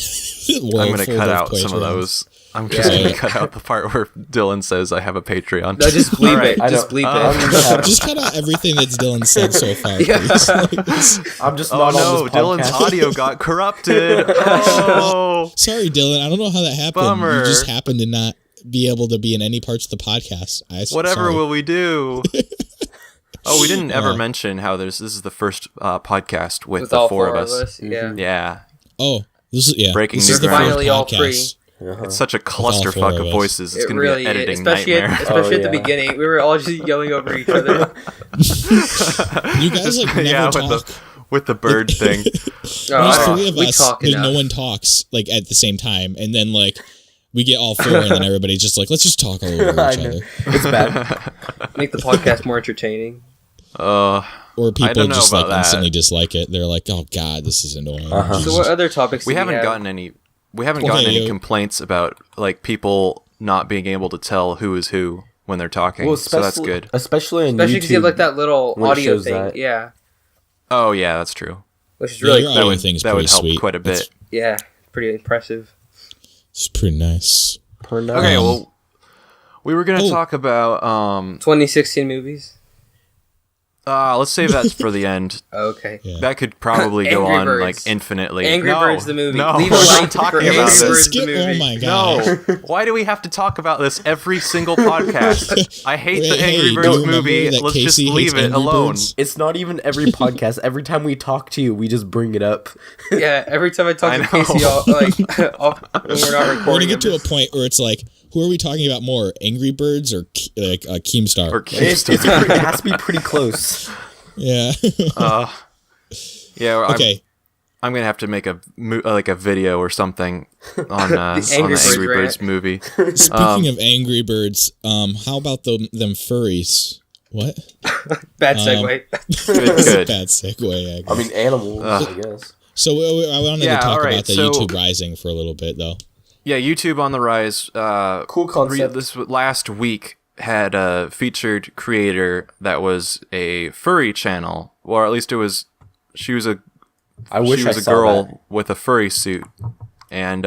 [SPEAKER 2] I'm going to cut out some of those. I'm just
[SPEAKER 4] Yeah.
[SPEAKER 2] going to cut out the part where Dylan says I have a Patreon.
[SPEAKER 4] No, just bleep
[SPEAKER 2] Alright.
[SPEAKER 4] it.
[SPEAKER 5] I
[SPEAKER 4] Just
[SPEAKER 5] know.
[SPEAKER 4] bleep
[SPEAKER 5] I'm
[SPEAKER 4] it.
[SPEAKER 5] just,
[SPEAKER 3] Just cut out everything that's Dylan said so far,
[SPEAKER 4] Yeah.
[SPEAKER 3] please. Like, this-
[SPEAKER 5] I'm just
[SPEAKER 2] Oh
[SPEAKER 5] not
[SPEAKER 2] no,
[SPEAKER 5] on this
[SPEAKER 2] Dylan's
[SPEAKER 5] podcast.
[SPEAKER 2] audio got corrupted. Oh.
[SPEAKER 3] sorry, Dylan. I don't know how that happened.
[SPEAKER 2] Bummer.
[SPEAKER 3] You just happened to not be able to be in any parts of the podcast.
[SPEAKER 2] Whatever
[SPEAKER 3] sorry.
[SPEAKER 2] will we do? Oh, we didn't ever mention how this is the first podcast with,
[SPEAKER 4] With
[SPEAKER 2] the
[SPEAKER 4] all
[SPEAKER 2] four of us.
[SPEAKER 5] Mm-hmm.
[SPEAKER 4] Yeah.
[SPEAKER 2] Yeah.
[SPEAKER 3] Oh, this is
[SPEAKER 2] Breaking
[SPEAKER 3] This
[SPEAKER 2] new
[SPEAKER 3] is the
[SPEAKER 2] ground.
[SPEAKER 3] first
[SPEAKER 4] Finally all
[SPEAKER 3] podcast.
[SPEAKER 2] It's such a
[SPEAKER 3] all four
[SPEAKER 2] clusterfuck
[SPEAKER 3] of
[SPEAKER 2] of
[SPEAKER 3] us.
[SPEAKER 2] voices. It's
[SPEAKER 4] It
[SPEAKER 2] going to
[SPEAKER 4] really
[SPEAKER 2] be an
[SPEAKER 4] is.
[SPEAKER 2] editing
[SPEAKER 4] Especially
[SPEAKER 2] nightmare.
[SPEAKER 4] especially at the
[SPEAKER 5] yeah.
[SPEAKER 4] beginning. We were all just yelling over each other.
[SPEAKER 3] You guys like never
[SPEAKER 2] yeah,
[SPEAKER 3] talk.
[SPEAKER 2] with the bird thing.
[SPEAKER 3] There's
[SPEAKER 4] Oh,
[SPEAKER 3] three of
[SPEAKER 4] we
[SPEAKER 3] us.
[SPEAKER 4] talk
[SPEAKER 3] There's no
[SPEAKER 4] enough.
[SPEAKER 3] one talks like at the same time, and then like we get all four, and then everybody's just like, let's just talk all over
[SPEAKER 5] I
[SPEAKER 3] each
[SPEAKER 5] know.
[SPEAKER 3] other.
[SPEAKER 5] It's bad.
[SPEAKER 4] Make the podcast more entertaining.
[SPEAKER 3] Or people
[SPEAKER 2] don't know
[SPEAKER 3] just like
[SPEAKER 2] about that.
[SPEAKER 3] instantly dislike it. They're like, oh god, this is annoying.
[SPEAKER 4] So what other topics
[SPEAKER 2] We
[SPEAKER 4] do
[SPEAKER 2] haven't
[SPEAKER 4] have?
[SPEAKER 2] gotten any. We haven't gotten
[SPEAKER 3] Okay,
[SPEAKER 2] any
[SPEAKER 3] yo-
[SPEAKER 2] complaints about like people not being able to tell who is who when they're talking.
[SPEAKER 5] Well,
[SPEAKER 2] so that's
[SPEAKER 5] especially,
[SPEAKER 2] good.
[SPEAKER 5] especially on
[SPEAKER 4] Especially
[SPEAKER 5] YouTube.
[SPEAKER 4] because you have like that little
[SPEAKER 5] when it
[SPEAKER 4] audio
[SPEAKER 5] shows
[SPEAKER 4] thing.
[SPEAKER 5] that.
[SPEAKER 4] Yeah.
[SPEAKER 2] Oh yeah, that's true.
[SPEAKER 4] Which is
[SPEAKER 3] Yeah,
[SPEAKER 4] really
[SPEAKER 3] your
[SPEAKER 4] cool.
[SPEAKER 3] audio
[SPEAKER 2] would
[SPEAKER 3] thing's
[SPEAKER 2] that
[SPEAKER 3] pretty
[SPEAKER 2] would help
[SPEAKER 3] sweet.
[SPEAKER 2] quite a bit.
[SPEAKER 4] Yeah. Pretty impressive.
[SPEAKER 3] It's pretty nice.
[SPEAKER 5] Per night.
[SPEAKER 2] Okay, well, we were gonna
[SPEAKER 3] Oh.
[SPEAKER 2] talk about
[SPEAKER 4] 2016 movies.
[SPEAKER 2] let's save that for the end.
[SPEAKER 4] Okay.
[SPEAKER 3] Yeah.
[SPEAKER 2] That could probably go
[SPEAKER 4] Angry
[SPEAKER 2] on
[SPEAKER 4] Birds.
[SPEAKER 2] like infinitely.
[SPEAKER 4] Angry
[SPEAKER 2] No,
[SPEAKER 4] Birds the movie.
[SPEAKER 2] No,
[SPEAKER 4] Leave a
[SPEAKER 2] we're not
[SPEAKER 4] like
[SPEAKER 2] talking
[SPEAKER 4] for
[SPEAKER 2] about
[SPEAKER 4] Angry
[SPEAKER 2] this.
[SPEAKER 4] Birds.
[SPEAKER 3] Skip,
[SPEAKER 4] the
[SPEAKER 3] oh
[SPEAKER 4] movie.
[SPEAKER 3] my god.
[SPEAKER 2] No, why do we have to talk about this every single podcast? I hate the
[SPEAKER 3] Hey,
[SPEAKER 2] Angry
[SPEAKER 3] do
[SPEAKER 2] Birds
[SPEAKER 3] you remember
[SPEAKER 2] movie.
[SPEAKER 3] that
[SPEAKER 2] Let's just
[SPEAKER 3] Casey
[SPEAKER 2] leave
[SPEAKER 3] hates
[SPEAKER 2] it
[SPEAKER 3] Angry
[SPEAKER 2] alone.
[SPEAKER 3] Birds?
[SPEAKER 5] It's not even every podcast. Every time we talk to you, we just bring it up.
[SPEAKER 4] Yeah. Every time I talk
[SPEAKER 2] I
[SPEAKER 4] to
[SPEAKER 2] know.
[SPEAKER 4] Casey, when we're not recording.
[SPEAKER 3] We're gonna get to a
[SPEAKER 4] I'm
[SPEAKER 3] point where it's like, who are we talking about more, Angry Birds or Keemstar?
[SPEAKER 2] Or
[SPEAKER 5] It has to be pretty close.
[SPEAKER 3] Yeah.
[SPEAKER 2] yeah,
[SPEAKER 3] Okay.
[SPEAKER 2] I'm gonna have to make a video or something on the
[SPEAKER 4] Angry
[SPEAKER 2] Angry
[SPEAKER 4] Birds
[SPEAKER 2] Birds movie.
[SPEAKER 3] Speaking of Angry Birds, how about them furries? What?
[SPEAKER 4] Bad segue.
[SPEAKER 2] Good.
[SPEAKER 3] Bad segue. I guess.
[SPEAKER 5] I mean, animals, I guess.
[SPEAKER 3] So I wanted
[SPEAKER 2] Yeah,
[SPEAKER 3] to talk
[SPEAKER 2] alright,
[SPEAKER 3] about the
[SPEAKER 2] so-
[SPEAKER 3] YouTube Rising for a little bit, though.
[SPEAKER 2] Yeah, YouTube on the rise.
[SPEAKER 5] Cool concept.
[SPEAKER 2] This last week had a featured creator that was a furry channel, or at least she was a
[SPEAKER 5] I wish
[SPEAKER 2] she
[SPEAKER 5] I
[SPEAKER 2] was a
[SPEAKER 5] saw
[SPEAKER 2] girl
[SPEAKER 5] that.
[SPEAKER 2] with a furry suit, and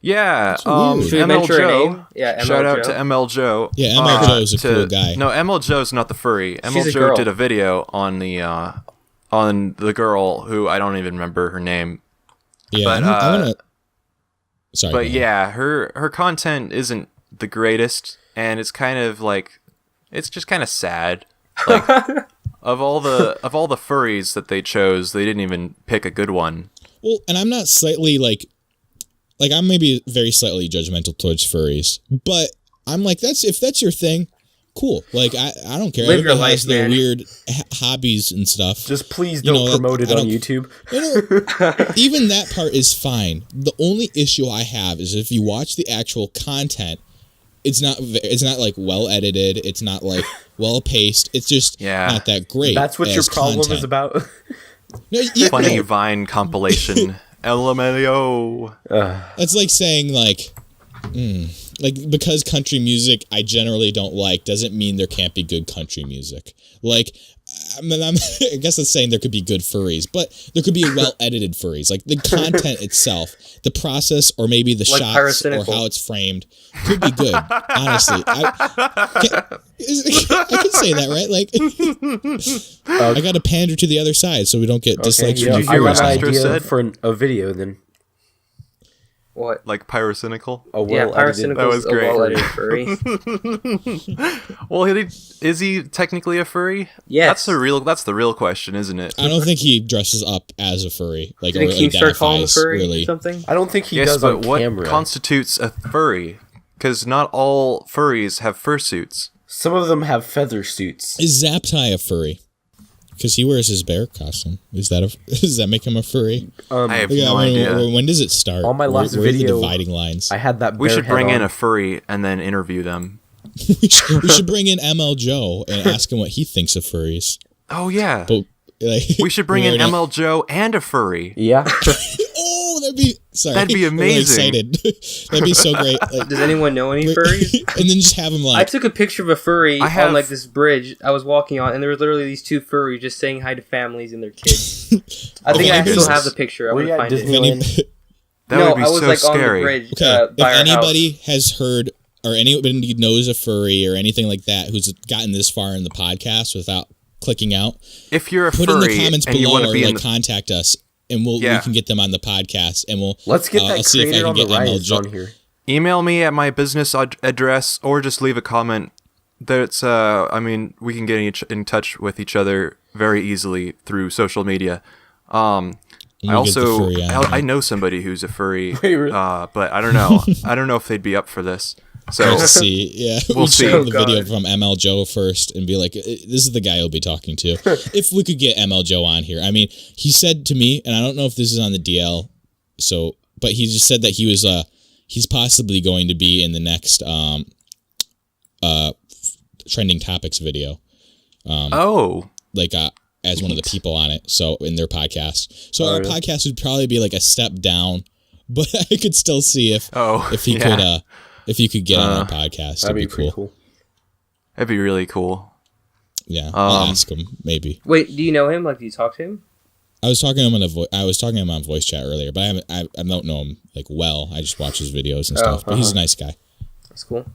[SPEAKER 2] yeah,
[SPEAKER 3] weird.
[SPEAKER 4] Should we mention her name?
[SPEAKER 2] MLJoe.
[SPEAKER 4] Yeah,
[SPEAKER 2] Shout out to
[SPEAKER 4] MLJoe.
[SPEAKER 2] MLJoe.
[SPEAKER 3] Yeah, MLJoe is a cool guy.
[SPEAKER 2] No, MLJoe's not the furry.
[SPEAKER 4] She's a
[SPEAKER 2] MLJoe
[SPEAKER 4] girl.
[SPEAKER 2] did a video on the girl who I don't even remember her name.
[SPEAKER 3] Yeah,
[SPEAKER 2] But,
[SPEAKER 3] I want to. Sorry.
[SPEAKER 2] But
[SPEAKER 3] go ahead.
[SPEAKER 2] yeah, her content isn't the greatest, and it's kind of like, it's just kind of sad. Like of all the furries that they chose, they didn't even pick a good one.
[SPEAKER 3] Well, and I'm not slightly like I'm maybe very slightly judgmental towards furries, but I'm like, if that's your thing, cool. Like I don't care.
[SPEAKER 4] Live your
[SPEAKER 3] Everybody has
[SPEAKER 4] life,
[SPEAKER 3] their
[SPEAKER 4] man.
[SPEAKER 3] weird hobbies and stuff.
[SPEAKER 5] Just please
[SPEAKER 3] You
[SPEAKER 5] don't
[SPEAKER 3] know,
[SPEAKER 5] promote it
[SPEAKER 3] I
[SPEAKER 5] on
[SPEAKER 3] don't-
[SPEAKER 5] YouTube.
[SPEAKER 3] Even that part is fine. The only issue I have is if you watch the actual content, it's not like well edited. It's not like well paced. It's just not that great.
[SPEAKER 5] That's what your
[SPEAKER 3] as
[SPEAKER 5] problem
[SPEAKER 3] content.
[SPEAKER 5] is about.
[SPEAKER 3] No, yeah,
[SPEAKER 2] Funny
[SPEAKER 3] no.
[SPEAKER 2] Vine compilation. LMAO.
[SPEAKER 3] That's like saying like because country music I generally don't like doesn't mean there can't be good country music. Like, I guess that's saying there could be good furries, but there could be well edited furries. Like the content itself, the process, or maybe the
[SPEAKER 4] Like
[SPEAKER 3] shots or
[SPEAKER 4] Pyrocynical.
[SPEAKER 3] how it's framed could be good. Honestly, I could say that, right? Like, I got to pander to the other side so we don't get dislikes
[SPEAKER 5] yeah,
[SPEAKER 3] from
[SPEAKER 2] you
[SPEAKER 3] the
[SPEAKER 2] hear
[SPEAKER 5] I
[SPEAKER 2] what
[SPEAKER 5] got an
[SPEAKER 2] Astro
[SPEAKER 5] idea
[SPEAKER 2] said?
[SPEAKER 5] for a video then.
[SPEAKER 4] What?
[SPEAKER 2] Like pyrocynical.
[SPEAKER 5] A
[SPEAKER 4] Yeah,
[SPEAKER 5] well-edited.
[SPEAKER 2] That was
[SPEAKER 4] Pyrocynical's a
[SPEAKER 2] great.
[SPEAKER 4] well-edited furry.
[SPEAKER 2] Well, is he technically a furry?
[SPEAKER 4] Yes.
[SPEAKER 2] That's the real question, isn't it?
[SPEAKER 3] I don't think he dresses up as a furry, like
[SPEAKER 4] Didn't
[SPEAKER 3] or
[SPEAKER 4] Keemstar call him a
[SPEAKER 3] identifies
[SPEAKER 4] furry
[SPEAKER 3] really.
[SPEAKER 4] or something?
[SPEAKER 5] I don't think he
[SPEAKER 2] Yes,
[SPEAKER 5] does
[SPEAKER 2] but
[SPEAKER 5] on
[SPEAKER 2] what
[SPEAKER 5] camera.
[SPEAKER 2] constitutes a furry? Because not all furries have fursuits.
[SPEAKER 5] Some of them have feather suits.
[SPEAKER 3] Is Zaptai a furry? Because he wears his bear costume. Does that make him a furry?
[SPEAKER 2] I have
[SPEAKER 3] Yeah,
[SPEAKER 2] no idea.
[SPEAKER 3] when does it start?
[SPEAKER 5] On my last
[SPEAKER 3] where are the
[SPEAKER 5] video,
[SPEAKER 3] dividing lines?
[SPEAKER 5] I had that.
[SPEAKER 2] We
[SPEAKER 5] bear
[SPEAKER 2] should
[SPEAKER 5] head
[SPEAKER 2] bring in
[SPEAKER 5] on.
[SPEAKER 2] a furry and then interview them.
[SPEAKER 3] we should bring in MLJoe and ask him what he thinks of furries.
[SPEAKER 2] Oh yeah,
[SPEAKER 3] But like,
[SPEAKER 2] we should bring in
[SPEAKER 3] already-
[SPEAKER 2] MLJoe and a furry.
[SPEAKER 5] Yeah.
[SPEAKER 3] Oh, that'd be
[SPEAKER 2] That'd be
[SPEAKER 3] I'm really
[SPEAKER 2] amazing.
[SPEAKER 3] excited. That'd be so great. Like,
[SPEAKER 4] Does anyone know any furries?
[SPEAKER 3] and then just have him
[SPEAKER 4] I
[SPEAKER 3] like,
[SPEAKER 4] took a picture of a furry
[SPEAKER 2] I have-
[SPEAKER 4] on like this bridge I was walking on, and there were literally these two furries just saying hi to families and their kids. I think
[SPEAKER 3] Okay,
[SPEAKER 4] I still
[SPEAKER 3] business.
[SPEAKER 4] have the picture. I
[SPEAKER 5] Were
[SPEAKER 4] would
[SPEAKER 5] you at
[SPEAKER 4] find it.
[SPEAKER 3] if any-
[SPEAKER 5] Disneyland?
[SPEAKER 2] That
[SPEAKER 4] No,
[SPEAKER 2] would be
[SPEAKER 4] I was
[SPEAKER 2] so
[SPEAKER 4] like on the
[SPEAKER 2] scary.
[SPEAKER 4] bridge
[SPEAKER 3] okay,
[SPEAKER 4] by
[SPEAKER 3] if
[SPEAKER 4] our
[SPEAKER 3] anybody
[SPEAKER 4] house.
[SPEAKER 3] has heard or anybody knows a furry or anything like that who's gotten this far in the podcast without clicking out,
[SPEAKER 2] If you're a
[SPEAKER 3] put in
[SPEAKER 2] furry
[SPEAKER 3] the comments
[SPEAKER 2] and you
[SPEAKER 3] below
[SPEAKER 2] want to
[SPEAKER 3] or
[SPEAKER 2] be in
[SPEAKER 3] like
[SPEAKER 2] the
[SPEAKER 3] contact us and we
[SPEAKER 2] Yeah.
[SPEAKER 3] can get them on the podcast and we'll
[SPEAKER 5] Let's get
[SPEAKER 3] I'll
[SPEAKER 5] that
[SPEAKER 3] see if I
[SPEAKER 5] creator
[SPEAKER 3] can
[SPEAKER 5] on the
[SPEAKER 3] get
[SPEAKER 5] rise
[SPEAKER 3] MLJoe
[SPEAKER 5] on here.
[SPEAKER 2] email me at my business address or just leave a comment. That's I mean, we can get in touch with each other very easily through social media. I
[SPEAKER 3] We'll get the
[SPEAKER 2] also
[SPEAKER 3] furry on
[SPEAKER 2] I
[SPEAKER 3] here.
[SPEAKER 2] know somebody who's a furry,
[SPEAKER 5] Wait, really?
[SPEAKER 2] but I don't know. I don't know if they'd be up for this. So
[SPEAKER 3] We'll see. Yeah,
[SPEAKER 2] We'll
[SPEAKER 3] show
[SPEAKER 2] see.
[SPEAKER 3] him the
[SPEAKER 4] Oh,
[SPEAKER 3] video
[SPEAKER 4] God.
[SPEAKER 3] from MLJoe first and be like, "This is the guy you'll be talking to." If we could get MLJoe on here, I mean, he said to me, and I don't know if this is on the DL, but he just said that he was he's possibly going to be in the next trending topics video,
[SPEAKER 2] oh,
[SPEAKER 3] like as one of the people on it. So in their podcast, so our
[SPEAKER 5] really?
[SPEAKER 3] podcast would probably be like a step down, but I could still see if he
[SPEAKER 2] yeah.
[SPEAKER 3] could if you could get on our podcast.
[SPEAKER 5] That'd be
[SPEAKER 3] It'd be
[SPEAKER 5] pretty
[SPEAKER 3] cool.
[SPEAKER 5] cool.
[SPEAKER 2] that'd be really cool.
[SPEAKER 3] Yeah, I'll
[SPEAKER 2] Um,
[SPEAKER 3] ask him maybe.
[SPEAKER 4] Wait, do you know him? Like, do you talk to him?
[SPEAKER 3] I was talking to him on voice chat earlier, but I don't know him like well. I just watch his videos and stuff. But he's a nice guy.
[SPEAKER 4] That's cool.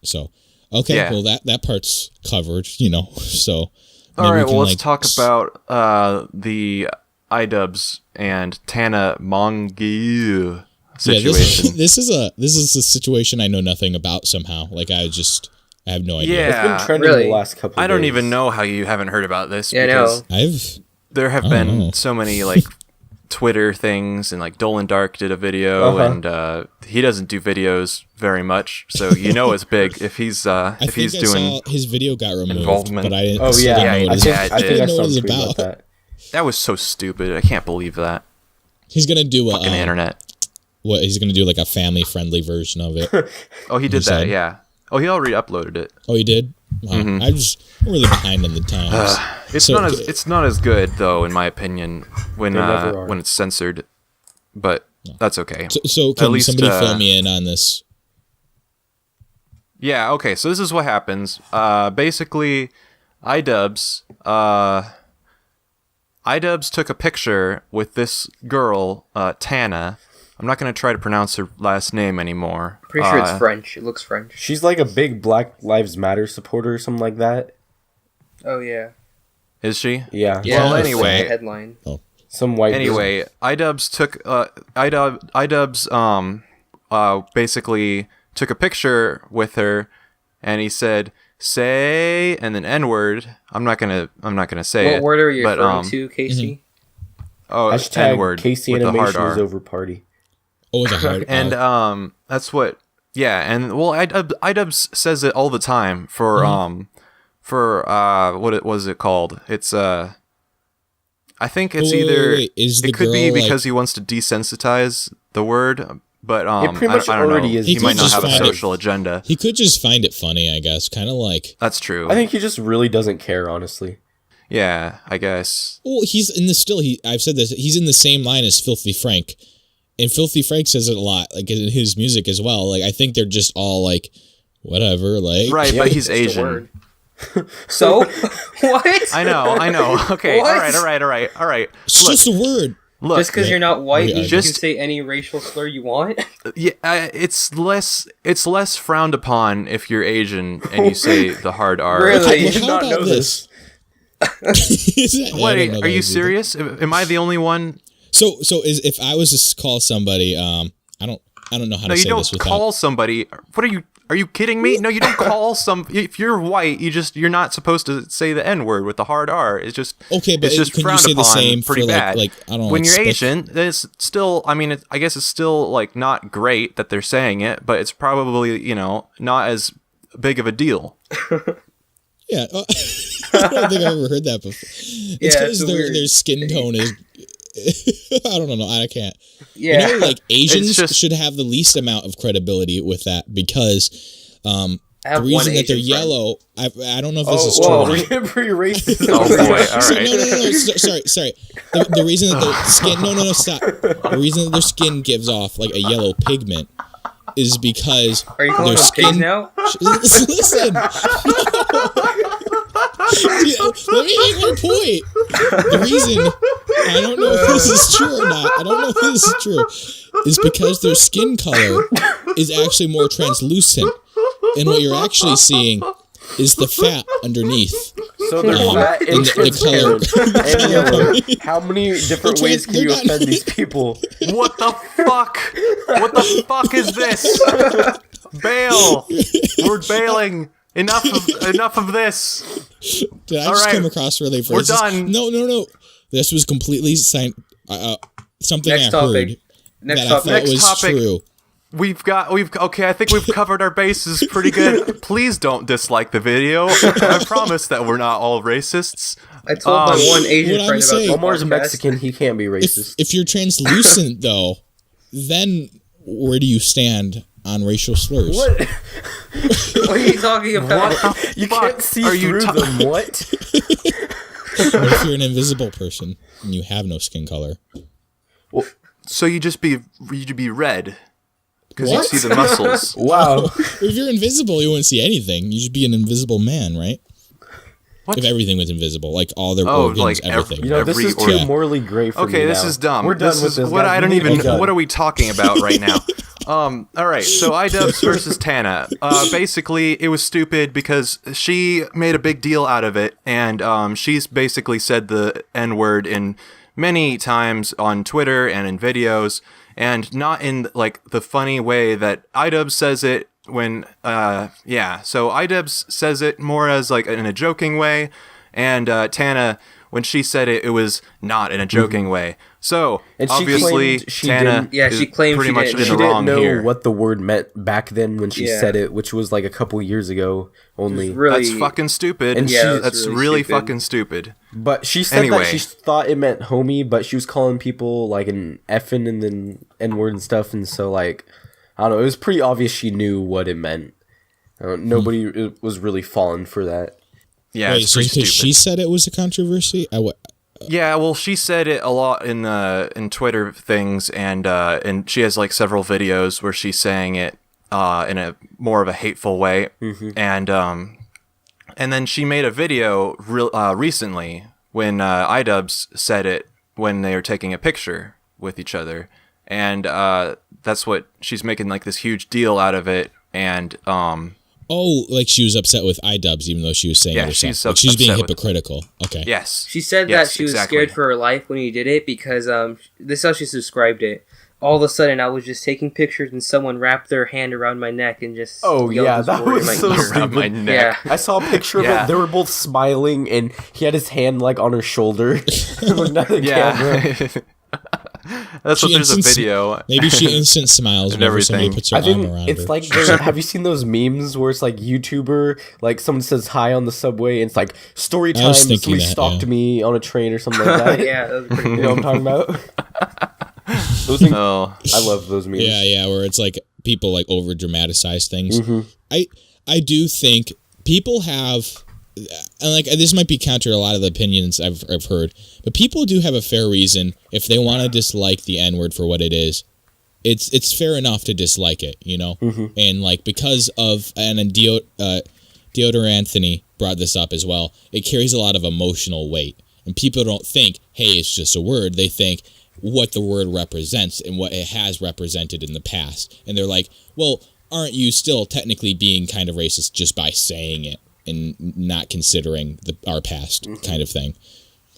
[SPEAKER 3] So okay,
[SPEAKER 2] Yeah.
[SPEAKER 3] well that part's covered, So
[SPEAKER 2] All
[SPEAKER 3] maybe we
[SPEAKER 2] right,
[SPEAKER 3] can,
[SPEAKER 2] well, let's
[SPEAKER 3] like,
[SPEAKER 2] talk about the iDubbbz and Tana Mongeau situation.
[SPEAKER 3] Yeah, this is a situation I know nothing about somehow. Like I have no idea.
[SPEAKER 2] Yeah.
[SPEAKER 5] It's been trending
[SPEAKER 4] really?
[SPEAKER 5] the last couple of
[SPEAKER 2] I don't
[SPEAKER 5] days.
[SPEAKER 2] even know how you haven't heard about this
[SPEAKER 4] Yeah, I
[SPEAKER 2] because
[SPEAKER 3] I've
[SPEAKER 2] there have
[SPEAKER 3] I don't
[SPEAKER 2] been
[SPEAKER 3] know.
[SPEAKER 2] so many like Twitter things, and like Dolan Dark did a video,
[SPEAKER 5] Uh-huh.
[SPEAKER 2] and he doesn't do videos very much, so it's big if he's
[SPEAKER 3] I
[SPEAKER 2] if he's
[SPEAKER 3] think I
[SPEAKER 2] doing.
[SPEAKER 3] saw his video got removed,
[SPEAKER 2] involvement.
[SPEAKER 3] but I didn't.
[SPEAKER 5] Oh
[SPEAKER 3] still
[SPEAKER 5] yeah,
[SPEAKER 3] didn't know
[SPEAKER 2] yeah,
[SPEAKER 3] what
[SPEAKER 2] yeah,
[SPEAKER 3] his-
[SPEAKER 2] it
[SPEAKER 5] I think I
[SPEAKER 3] know
[SPEAKER 5] saw
[SPEAKER 3] what it's
[SPEAKER 5] a tweet
[SPEAKER 3] about.
[SPEAKER 5] about that.
[SPEAKER 2] That was so stupid. I can't believe that.
[SPEAKER 3] He's gonna do
[SPEAKER 2] Fucking internet.
[SPEAKER 3] what? He's gonna do like a family friendly version of it.
[SPEAKER 2] Oh, he did
[SPEAKER 3] said?
[SPEAKER 2] that. Yeah. Oh, he already uploaded it.
[SPEAKER 3] Oh, he did. Wow. I'm really behind on the times.
[SPEAKER 2] It's
[SPEAKER 3] So,
[SPEAKER 2] not as good though, in my opinion, when
[SPEAKER 5] They never are.
[SPEAKER 2] when it's censored. But that's okay.
[SPEAKER 3] So can
[SPEAKER 2] least,
[SPEAKER 3] somebody fill me in on this?
[SPEAKER 2] Yeah, okay, so this is what happens. Basically, iDubbbz iDubbbz took a picture with this girl, Tana. I'm not going to try to pronounce her last name anymore.
[SPEAKER 4] Pretty sure it's French. It looks French.
[SPEAKER 5] She's like a big Black Lives Matter supporter or something like that.
[SPEAKER 4] Oh, yeah.
[SPEAKER 2] Is she?
[SPEAKER 5] Yeah.
[SPEAKER 4] Yeah,
[SPEAKER 2] Well,
[SPEAKER 4] that's
[SPEAKER 2] anyway.
[SPEAKER 4] the headline.
[SPEAKER 5] Some white girl.
[SPEAKER 2] Anyway, iDubbbz took basically took a picture with her, and he said, "Say," and then N-word. I'm not gonna say it.
[SPEAKER 4] What word are you
[SPEAKER 2] but,
[SPEAKER 4] referring to, Casey?
[SPEAKER 2] Oh,
[SPEAKER 5] Hashtag
[SPEAKER 2] N-word
[SPEAKER 5] Casey
[SPEAKER 2] with the hard
[SPEAKER 5] Animation is
[SPEAKER 2] R.
[SPEAKER 5] over party.
[SPEAKER 3] Oh, it's a hard
[SPEAKER 2] And that's what. Yeah, and well, iDubbbz says it all the time for what was it called? It's I think it's either
[SPEAKER 3] wait. Is the
[SPEAKER 2] it could be
[SPEAKER 3] girl,
[SPEAKER 2] because he wants to desensitize the word, but
[SPEAKER 5] It pretty much
[SPEAKER 2] I don't
[SPEAKER 5] already
[SPEAKER 2] know.
[SPEAKER 5] is
[SPEAKER 2] He might not have a
[SPEAKER 3] desensitized.
[SPEAKER 2] social agenda.
[SPEAKER 3] He could just find it funny, I guess. Kind of like,
[SPEAKER 2] That's true.
[SPEAKER 5] I think he just really doesn't care, honestly.
[SPEAKER 2] Yeah, I guess.
[SPEAKER 3] well, he's in the still. I've said this. He's in the same line as Filthy Frank, and Filthy Frank says it a lot, like in his music as well. Like I think they're just all like, whatever. Like
[SPEAKER 2] Right,
[SPEAKER 5] Yeah,
[SPEAKER 2] but he's
[SPEAKER 4] Just a
[SPEAKER 2] Asian.
[SPEAKER 4] word. So? What?
[SPEAKER 2] I know. Okay,
[SPEAKER 4] What?
[SPEAKER 2] all right.
[SPEAKER 3] it's
[SPEAKER 2] Look,
[SPEAKER 3] just a word.
[SPEAKER 2] look.
[SPEAKER 4] Just because you're not white,
[SPEAKER 3] Yeah,
[SPEAKER 4] you
[SPEAKER 2] just-
[SPEAKER 4] can say any racial slur you want?
[SPEAKER 2] Yeah, it's less frowned upon if you're Asian and you say the hard R.
[SPEAKER 4] Really?
[SPEAKER 5] I
[SPEAKER 3] Well,
[SPEAKER 5] did
[SPEAKER 3] how
[SPEAKER 5] not
[SPEAKER 3] about
[SPEAKER 5] know
[SPEAKER 3] this? Is that- I
[SPEAKER 2] Wait,
[SPEAKER 3] don't know
[SPEAKER 2] are you
[SPEAKER 3] those either.
[SPEAKER 2] serious? Am I the only one?
[SPEAKER 3] So is if I was to call somebody, I don't know how
[SPEAKER 2] No,
[SPEAKER 3] to
[SPEAKER 2] you
[SPEAKER 3] say
[SPEAKER 2] don't
[SPEAKER 3] this without.
[SPEAKER 2] call somebody. What are you kidding me? No, you don't call some. If you're white, you're not supposed to say the N word with the hard R. It's just
[SPEAKER 3] Okay, but
[SPEAKER 2] it's just
[SPEAKER 3] can you
[SPEAKER 2] frowned
[SPEAKER 3] say the
[SPEAKER 2] upon
[SPEAKER 3] same
[SPEAKER 2] pretty
[SPEAKER 3] for,
[SPEAKER 2] bad.
[SPEAKER 3] like, I don't know,
[SPEAKER 2] when
[SPEAKER 3] like
[SPEAKER 2] you're
[SPEAKER 3] spec-
[SPEAKER 2] Asian, then it's still. I mean, I guess it's still like not great that they're saying it, but it's probably not as big of a deal.
[SPEAKER 3] Yeah, I don't think I've ever heard that before. It's
[SPEAKER 4] Yeah,
[SPEAKER 3] because
[SPEAKER 4] it's a
[SPEAKER 3] their
[SPEAKER 4] weird
[SPEAKER 3] skin tone is. I don't know. I can't.
[SPEAKER 4] Yeah.
[SPEAKER 3] You know, like Asians
[SPEAKER 2] just-
[SPEAKER 3] should have the least amount of credibility with that because
[SPEAKER 4] I
[SPEAKER 3] the
[SPEAKER 4] have one
[SPEAKER 3] reason that they're
[SPEAKER 4] Asian friend.
[SPEAKER 3] yellow. I don't know if this is
[SPEAKER 5] whoa,
[SPEAKER 3] true.
[SPEAKER 5] we're getting pretty racist.
[SPEAKER 2] Oh boy! All
[SPEAKER 3] So-
[SPEAKER 2] right.
[SPEAKER 3] No. Sorry. The reason that their skin. No. Stop. The reason that their skin gives off like a yellow pigment is because
[SPEAKER 4] Are you calling
[SPEAKER 3] their
[SPEAKER 4] them pigs
[SPEAKER 3] skin.
[SPEAKER 4] now?
[SPEAKER 3] Listen. Let me make my point. The reason I don't know if this is true or not. I don't know if this is true. Is because their skin color is actually more translucent, and what you're actually seeing is the fat underneath.
[SPEAKER 5] So they're fat and
[SPEAKER 3] the
[SPEAKER 5] transparent and yellow. How many different ways can you
[SPEAKER 3] they're not-
[SPEAKER 5] offend these people?
[SPEAKER 2] What the fuck? What the fuck is this? Bail! We're bailing. Enough of this.
[SPEAKER 3] Did I
[SPEAKER 2] All
[SPEAKER 3] just
[SPEAKER 2] right.
[SPEAKER 3] come across really racist?
[SPEAKER 2] We're done.
[SPEAKER 3] No. This was completely something
[SPEAKER 4] Next
[SPEAKER 3] I
[SPEAKER 4] topic.
[SPEAKER 3] heard
[SPEAKER 4] Next
[SPEAKER 3] that I
[SPEAKER 4] topic.
[SPEAKER 3] thought
[SPEAKER 2] Next
[SPEAKER 3] was
[SPEAKER 2] topic.
[SPEAKER 3] true.
[SPEAKER 2] Okay, I think we've covered our bases pretty good. Please don't dislike the video. I promise that we're not all racists.
[SPEAKER 4] I told my one Asian
[SPEAKER 3] what I'm
[SPEAKER 4] friend about
[SPEAKER 3] saying-
[SPEAKER 4] this
[SPEAKER 5] Omar's
[SPEAKER 4] podcast.
[SPEAKER 5] Mexican, he can't be racist.
[SPEAKER 3] If you're translucent though, then where do you stand on racial slurs?
[SPEAKER 5] What?
[SPEAKER 4] What are you talking about?
[SPEAKER 5] You
[SPEAKER 2] Fuck
[SPEAKER 5] can't see
[SPEAKER 2] are you
[SPEAKER 5] through
[SPEAKER 2] ta-
[SPEAKER 5] them. What?
[SPEAKER 3] What if you're an invisible person and you have no skin color?
[SPEAKER 2] So you'd be red because you
[SPEAKER 3] What?
[SPEAKER 2] see the muscles.
[SPEAKER 5] Wow.
[SPEAKER 3] If you're invisible, you wouldn't see anything. You'd just be an invisible man, right?
[SPEAKER 2] What?
[SPEAKER 3] If everything was invisible, like all their
[SPEAKER 2] Oh,
[SPEAKER 3] organs,
[SPEAKER 2] like
[SPEAKER 3] everything.
[SPEAKER 5] You know, this
[SPEAKER 2] Every
[SPEAKER 5] is too
[SPEAKER 3] organ.
[SPEAKER 5] morally gray for me
[SPEAKER 2] Okay, this
[SPEAKER 5] now.
[SPEAKER 2] is dumb.
[SPEAKER 5] We're done
[SPEAKER 2] this
[SPEAKER 5] with
[SPEAKER 2] is
[SPEAKER 5] this.
[SPEAKER 2] what
[SPEAKER 5] guys.
[SPEAKER 2] I don't
[SPEAKER 5] We need to
[SPEAKER 2] even.
[SPEAKER 5] be done.
[SPEAKER 2] What are we talking about right now? All right. So iDubbbz versus Tana. Basically, it was stupid because she made a big deal out of it, and she's basically said the N word in many times on Twitter and in videos, and not in like the funny way that iDubbbz says it. When so iDubbbz says it more as like in a joking way, and Tana, when she said it, it was not in a joking way. So
[SPEAKER 5] And she
[SPEAKER 2] obviously
[SPEAKER 5] claimed she
[SPEAKER 2] Tana
[SPEAKER 5] didn't-
[SPEAKER 4] Yeah,
[SPEAKER 2] is
[SPEAKER 4] she claimed
[SPEAKER 2] pretty
[SPEAKER 4] she
[SPEAKER 2] much
[SPEAKER 4] didn't.
[SPEAKER 2] in
[SPEAKER 5] She
[SPEAKER 2] the
[SPEAKER 5] didn't
[SPEAKER 2] wrong
[SPEAKER 5] know
[SPEAKER 2] here.
[SPEAKER 5] what the word meant back then when she
[SPEAKER 4] Yeah.
[SPEAKER 5] said it, which was like a couple years ago only.
[SPEAKER 4] Really,
[SPEAKER 2] That's fucking stupid.
[SPEAKER 5] And
[SPEAKER 4] Yeah,
[SPEAKER 5] she-
[SPEAKER 2] that's
[SPEAKER 4] really
[SPEAKER 2] really
[SPEAKER 4] stupid.
[SPEAKER 2] fucking stupid.
[SPEAKER 5] But she said
[SPEAKER 2] Anyway.
[SPEAKER 5] that she thought it meant homie, but she was calling people like an effing and then N-word and stuff, and so like, I don't know, it was pretty obvious she knew what it meant. Nobody was really falling for that.
[SPEAKER 2] Yeah,
[SPEAKER 3] Wait,
[SPEAKER 2] it's
[SPEAKER 3] so
[SPEAKER 2] pretty
[SPEAKER 3] because
[SPEAKER 2] stupid.
[SPEAKER 3] she said it was a controversy?
[SPEAKER 2] Yeah, well, she said it a lot in Twitter things, and she has like several videos where she's saying it in a more of a hateful way, and then she made a video recently when iDubbbz said it when they were taking a picture with each other, and that's what she's making like this huge deal out of it, and
[SPEAKER 3] Oh, like she was upset with iDubbbz even though she was saying it herself. She's being hypocritical. Okay.
[SPEAKER 2] Yes.
[SPEAKER 4] She said that she was scared for her life when he did it because this is how she described it. All of a sudden, I was just taking pictures and someone wrapped their hand around my neck and just
[SPEAKER 5] that was so stupid.
[SPEAKER 2] My neck.
[SPEAKER 5] Yeah. I saw a picture of it. They were both smiling, and he had his hand like on her shoulder. Looking at the camera.
[SPEAKER 2] That's what there's a video.
[SPEAKER 3] Maybe she instant smiles whenever somebody puts her arm around
[SPEAKER 5] it's
[SPEAKER 3] her.
[SPEAKER 5] like, have you seen those memes where it's like YouTuber, like someone says hi on the subway, and it's like story time, somebody stalked me on a train or something like that.
[SPEAKER 4] Yeah, that was pretty
[SPEAKER 5] You know what I'm talking about? Those things, I love those memes.
[SPEAKER 3] Yeah, where it's like people like over dramatize things. I do think people have, and like this might be counter a lot of the opinions I've heard, but people do have a fair reason if they want to dislike the N-word for what it is. It's fair enough to dislike it, you know, and like because of Deodor Anthony brought this up as well. It carries a lot of emotional weight, and people don't think, hey, it's just a word. They think what the word represents and what it has represented in the past, and they're like, well, aren't you still technically being kind of racist just by saying it and not considering our past kind of thing?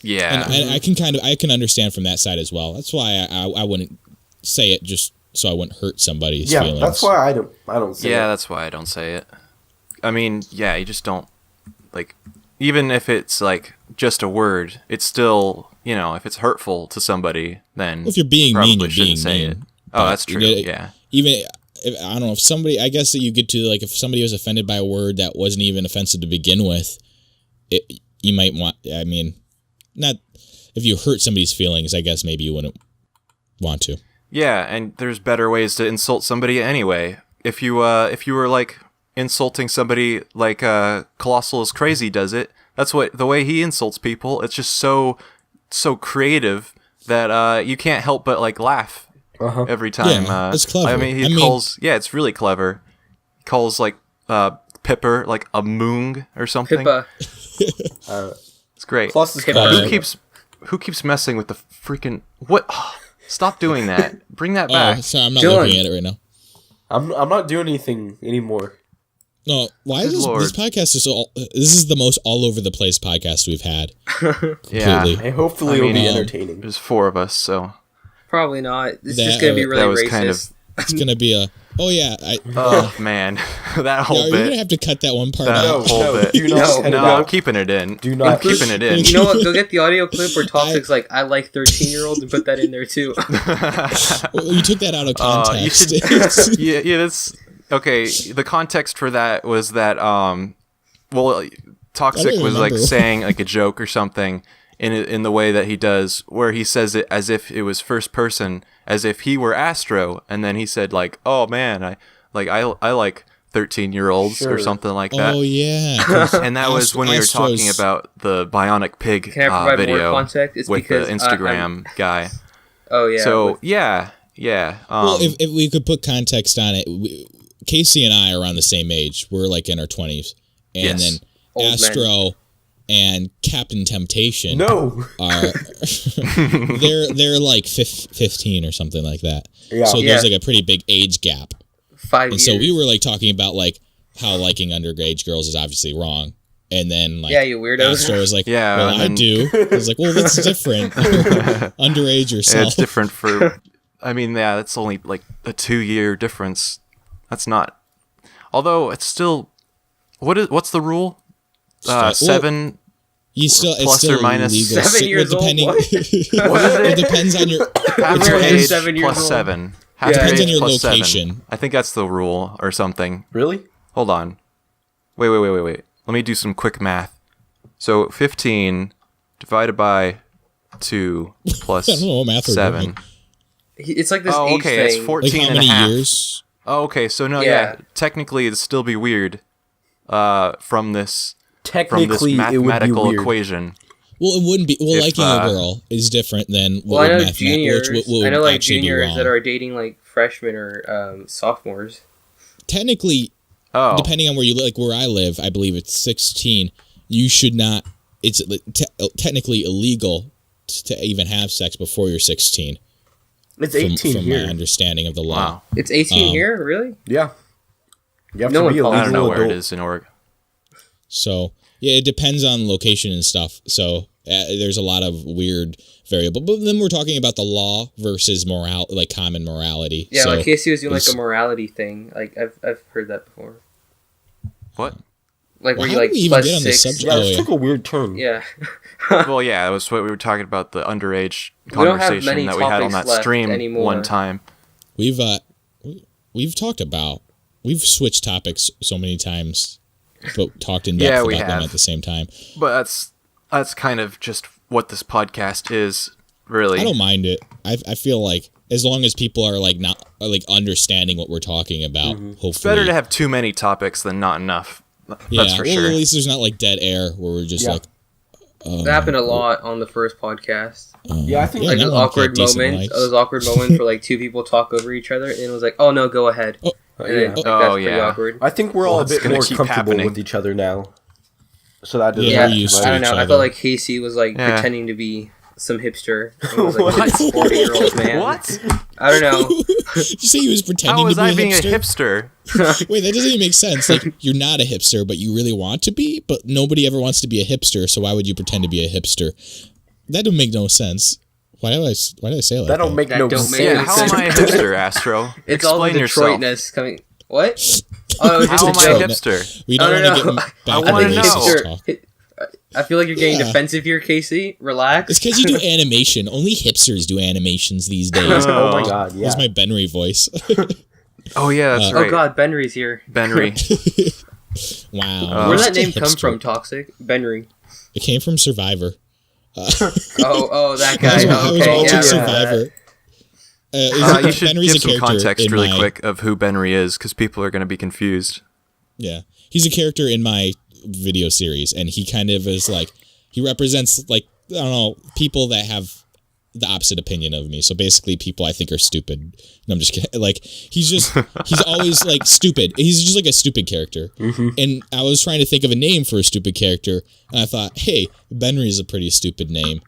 [SPEAKER 2] Yeah,
[SPEAKER 3] and I can understand from that side as well. That's why I wouldn't say it just so I wouldn't hurt somebody's feelings.
[SPEAKER 5] Yeah, that's why I don't say it.
[SPEAKER 2] Yeah, that's why I don't say it. I mean, yeah, you just don't, like, even if it's like just a word, it's still, you know, if it's hurtful to somebody, then
[SPEAKER 3] if you're being mean, you're being mean.
[SPEAKER 2] It. Oh, that's true. Yeah.
[SPEAKER 3] Even I don't know if somebody, I guess that you get to like if somebody was offended by a word that wasn't even offensive to begin with, you might want. I mean, not if you hurt somebody's feelings. I guess maybe you wouldn't want to.
[SPEAKER 2] Yeah, and there's better ways to insult somebody anyway. If you were like insulting somebody like Colossal is Crazy does it, that's what the way he insults people. It's just so creative that you can't help but like laugh every time.
[SPEAKER 3] Yeah, it's clever.
[SPEAKER 2] I mean, calls. Yeah, it's really clever. He calls like Pipper like a moong or something.
[SPEAKER 4] Pippa.
[SPEAKER 2] It's great.
[SPEAKER 5] Plus,
[SPEAKER 2] Who keeps messing with the freaking what? Oh, stop doing that. Bring that back.
[SPEAKER 3] Sorry, I'm not
[SPEAKER 4] Dylan.
[SPEAKER 3] looking at it right now.
[SPEAKER 5] I'm not doing anything anymore.
[SPEAKER 3] No, why is this podcast is this is the most all over the place podcast we've had.
[SPEAKER 2] Yeah,
[SPEAKER 5] and hopefully it'll be entertaining.
[SPEAKER 2] There's 4 of us, so
[SPEAKER 4] probably not. It's just gonna be really racist.
[SPEAKER 3] It's gonna be a. Oh yeah.
[SPEAKER 2] Oh man, that whole bit.
[SPEAKER 3] You're gonna have to cut that one part out.
[SPEAKER 2] I'm keeping it in. I'm keeping it in.
[SPEAKER 4] You know what? Go get the audio clip where Toxic's like, "I like 13-year-olds," and put that in there too.
[SPEAKER 3] Well, you took that out of context.
[SPEAKER 2] Yeah, that's okay. The context for that was that Toxic was like saying like a joke or something in the way that he does, where he says it as if it was first person, as if he were Astro, and then he said like, "Oh man, I like 13-year-olds or something like that."
[SPEAKER 3] Oh yeah,
[SPEAKER 2] and that was when we were talking about the Bionic Pig video
[SPEAKER 4] more context? It's
[SPEAKER 2] with the Instagram guy.
[SPEAKER 4] Oh yeah.
[SPEAKER 2] So yeah.
[SPEAKER 3] Well, if we could put context on it, Casey and I are around the same age. We're like in our 20s, and then
[SPEAKER 4] Old
[SPEAKER 3] Astro
[SPEAKER 4] men.
[SPEAKER 3] and Captain Temptation
[SPEAKER 5] are
[SPEAKER 3] they're like 15 or something like that.
[SPEAKER 5] Yeah.
[SPEAKER 3] So there's like a pretty big age gap.
[SPEAKER 4] 5 years.
[SPEAKER 3] And so we were like talking about like how liking underage girls is obviously wrong. And then like
[SPEAKER 4] you weirdos.
[SPEAKER 3] Astro was like,
[SPEAKER 2] yeah,
[SPEAKER 3] well, I do. I was like, well, that's different. Underage yourself.
[SPEAKER 2] Yeah, it's different for. I mean, yeah, that's only like a 2-year difference. That's not. Although it's still. What's the rule? 7.
[SPEAKER 3] You still
[SPEAKER 2] plus
[SPEAKER 3] it's still
[SPEAKER 2] or minus
[SPEAKER 3] illegal.
[SPEAKER 4] 7 years old.
[SPEAKER 3] Depending,
[SPEAKER 4] What?
[SPEAKER 2] What is it?
[SPEAKER 3] It depends on your
[SPEAKER 2] Half your
[SPEAKER 4] Depends-
[SPEAKER 2] age
[SPEAKER 4] 7 years
[SPEAKER 2] plus
[SPEAKER 4] old.
[SPEAKER 2] 7.
[SPEAKER 4] Yeah.
[SPEAKER 3] Depends on your
[SPEAKER 2] plus
[SPEAKER 3] location.
[SPEAKER 2] 7. I think that's the rule or something.
[SPEAKER 5] Really?
[SPEAKER 2] Hold on. Wait. Let me do some quick math. So 15 divided by 2 plus
[SPEAKER 3] I don't know what math we're
[SPEAKER 2] 7.
[SPEAKER 3] doing.
[SPEAKER 4] It's like this
[SPEAKER 2] Oh,
[SPEAKER 4] age
[SPEAKER 2] okay,
[SPEAKER 4] thing.
[SPEAKER 2] it's
[SPEAKER 3] Like
[SPEAKER 2] 14
[SPEAKER 3] how
[SPEAKER 2] and a
[SPEAKER 3] many
[SPEAKER 2] half.
[SPEAKER 3] years?
[SPEAKER 2] Oh, okay, so no,
[SPEAKER 4] Yeah.
[SPEAKER 2] technically it'd still be weird from this
[SPEAKER 5] Technically,
[SPEAKER 2] mathematical
[SPEAKER 5] it would be weird.
[SPEAKER 2] equation.
[SPEAKER 3] Well, it wouldn't be. Well,
[SPEAKER 2] If,
[SPEAKER 3] liking a girl is different than
[SPEAKER 4] Well, I know
[SPEAKER 3] what
[SPEAKER 4] juniors.
[SPEAKER 3] would
[SPEAKER 4] I know like
[SPEAKER 3] actually be
[SPEAKER 4] juniors
[SPEAKER 3] wrong.
[SPEAKER 4] that are dating like freshmen or sophomores.
[SPEAKER 3] Technically,
[SPEAKER 2] Oh,
[SPEAKER 3] depending on where you live, like where I live, I believe it's 16. You should not it's technically illegal to even have sex before you're 16.
[SPEAKER 5] It's 18
[SPEAKER 3] from
[SPEAKER 5] here.
[SPEAKER 3] my understanding of the law.
[SPEAKER 2] Wow.
[SPEAKER 4] It's 18 here, really?
[SPEAKER 5] Yeah. You have
[SPEAKER 4] No
[SPEAKER 5] to
[SPEAKER 4] one
[SPEAKER 5] be a
[SPEAKER 4] follows
[SPEAKER 2] I don't know
[SPEAKER 5] legal
[SPEAKER 2] where it
[SPEAKER 5] adult.
[SPEAKER 2] is in Oregon.
[SPEAKER 3] So yeah, it depends on location and stuff. So there's a lot of weird variable. But then we're talking about the law versus like common morality.
[SPEAKER 4] Yeah,
[SPEAKER 3] so
[SPEAKER 4] like Casey was doing like
[SPEAKER 3] it's-
[SPEAKER 4] a morality thing. Like I've heard that before.
[SPEAKER 2] What?
[SPEAKER 4] Like
[SPEAKER 3] Well,
[SPEAKER 4] where you
[SPEAKER 3] how
[SPEAKER 4] like
[SPEAKER 3] did we even
[SPEAKER 4] plus
[SPEAKER 3] get on this
[SPEAKER 4] 6.
[SPEAKER 3] subject?
[SPEAKER 5] Yeah,
[SPEAKER 3] Oh,
[SPEAKER 5] it
[SPEAKER 3] yeah.
[SPEAKER 5] took a weird turn.
[SPEAKER 4] Yeah.
[SPEAKER 2] Well, yeah, that was what we were talking about, the underage
[SPEAKER 4] We don't have
[SPEAKER 2] conversation
[SPEAKER 4] many
[SPEAKER 2] that we had on
[SPEAKER 4] topics
[SPEAKER 2] that
[SPEAKER 4] left
[SPEAKER 2] stream
[SPEAKER 4] anymore.
[SPEAKER 2] one time.
[SPEAKER 3] We've talked about we've switched topics so many times, but talked in depth
[SPEAKER 2] Yeah, we
[SPEAKER 3] about them
[SPEAKER 2] have.
[SPEAKER 3] at the same time.
[SPEAKER 2] But that's kind of just what this podcast is, really.
[SPEAKER 3] I don't mind it. I feel like as long as people are like not like understanding what we're talking about, hopefully
[SPEAKER 2] It's better to have too many topics than not enough.
[SPEAKER 3] yeah.
[SPEAKER 2] That's for
[SPEAKER 3] well,
[SPEAKER 2] sure.
[SPEAKER 3] at least there's not like dead air where we're just
[SPEAKER 5] Yeah.
[SPEAKER 3] like
[SPEAKER 4] That happened a lot on the first podcast.
[SPEAKER 5] Yeah, I think
[SPEAKER 3] Yeah,
[SPEAKER 4] Like
[SPEAKER 3] that
[SPEAKER 4] those
[SPEAKER 3] one
[SPEAKER 4] awkward
[SPEAKER 3] had decent
[SPEAKER 4] moments.
[SPEAKER 3] likes.
[SPEAKER 4] Those awkward moments where like two people talk over each other, and it was like, "Oh no, go ahead."
[SPEAKER 3] Oh,
[SPEAKER 4] And then,
[SPEAKER 5] yeah.
[SPEAKER 4] like,
[SPEAKER 2] Oh,
[SPEAKER 4] that's pretty
[SPEAKER 2] yeah.
[SPEAKER 4] awkward.
[SPEAKER 5] I think we're all
[SPEAKER 2] Well,
[SPEAKER 5] a
[SPEAKER 2] it's
[SPEAKER 5] bit
[SPEAKER 2] gonna
[SPEAKER 5] more
[SPEAKER 2] keep
[SPEAKER 5] comfortable
[SPEAKER 2] happening.
[SPEAKER 5] with each other now. So that doesn't
[SPEAKER 3] Yeah,
[SPEAKER 4] Yeah,
[SPEAKER 3] we're
[SPEAKER 5] matter
[SPEAKER 3] used
[SPEAKER 5] too
[SPEAKER 3] to
[SPEAKER 4] I
[SPEAKER 5] much.
[SPEAKER 4] don't know.
[SPEAKER 3] each
[SPEAKER 4] I
[SPEAKER 3] other.
[SPEAKER 4] felt like Casey was like
[SPEAKER 2] Yeah.
[SPEAKER 4] pretending to be some hipster. He was like
[SPEAKER 2] What?
[SPEAKER 4] a 40-year-old man.
[SPEAKER 2] What?
[SPEAKER 4] I don't know.
[SPEAKER 3] Did you say he was pretending
[SPEAKER 2] How was
[SPEAKER 3] to be
[SPEAKER 2] I being a
[SPEAKER 3] hipster?
[SPEAKER 2] hipster?
[SPEAKER 3] Wait, that doesn't even make sense. Like, you're not a hipster, but you really want to be, but nobody ever wants to be a hipster, so why would you pretend to be a hipster? That don't make no sense. Why did I say it like that?
[SPEAKER 5] That don't make
[SPEAKER 4] That
[SPEAKER 5] no
[SPEAKER 4] don't make
[SPEAKER 5] sense.
[SPEAKER 2] Yeah, how am I a hipster, Astro?
[SPEAKER 4] It's all the
[SPEAKER 2] Explain yourself.
[SPEAKER 4] Detroitness coming. What? Oh, it was
[SPEAKER 2] How
[SPEAKER 4] just
[SPEAKER 2] am
[SPEAKER 4] a
[SPEAKER 2] I a
[SPEAKER 4] joke.
[SPEAKER 2] hipster?
[SPEAKER 3] We
[SPEAKER 4] I
[SPEAKER 3] don't
[SPEAKER 4] don't
[SPEAKER 3] want to
[SPEAKER 4] know.
[SPEAKER 3] get back
[SPEAKER 2] I
[SPEAKER 3] into
[SPEAKER 2] wanna
[SPEAKER 3] the
[SPEAKER 2] know.
[SPEAKER 3] racist talk.
[SPEAKER 4] I feel like you're getting
[SPEAKER 3] Yeah.
[SPEAKER 4] defensive here, Casey. Relax.
[SPEAKER 3] It's because you do animation. Only hipsters do animations these days.
[SPEAKER 5] Oh my god, yeah.
[SPEAKER 3] That's my Benry voice.
[SPEAKER 2] Oh yeah, that's
[SPEAKER 4] Oh
[SPEAKER 2] right.
[SPEAKER 4] God, Benry's here.
[SPEAKER 2] Benry.
[SPEAKER 3] Wow.
[SPEAKER 4] Where'd
[SPEAKER 3] Mr.
[SPEAKER 4] that name come
[SPEAKER 3] Hipster.
[SPEAKER 4] from? Toxic Benry.
[SPEAKER 3] It came from Survivor.
[SPEAKER 4] Oh, that
[SPEAKER 3] I
[SPEAKER 4] guy.
[SPEAKER 3] was, I was
[SPEAKER 4] Okay,
[SPEAKER 3] watching
[SPEAKER 4] yeah.
[SPEAKER 3] Survivor.
[SPEAKER 2] You should
[SPEAKER 3] Benry's
[SPEAKER 2] give
[SPEAKER 3] a
[SPEAKER 2] some
[SPEAKER 3] character
[SPEAKER 2] context
[SPEAKER 3] in
[SPEAKER 2] really
[SPEAKER 3] my-
[SPEAKER 2] quick of who Benry is, because people are going to be confused.
[SPEAKER 3] Yeah. He's a character in my video series, and he kind of is like, he represents, like, I don't know, people that have the opposite opinion of me. So basically, people I think are stupid. No, I'm just kidding. Like, he's always, like, stupid. He's just, like, a stupid character. And I was trying to think of a name for a stupid character, and I thought, hey, Benry is a pretty stupid name.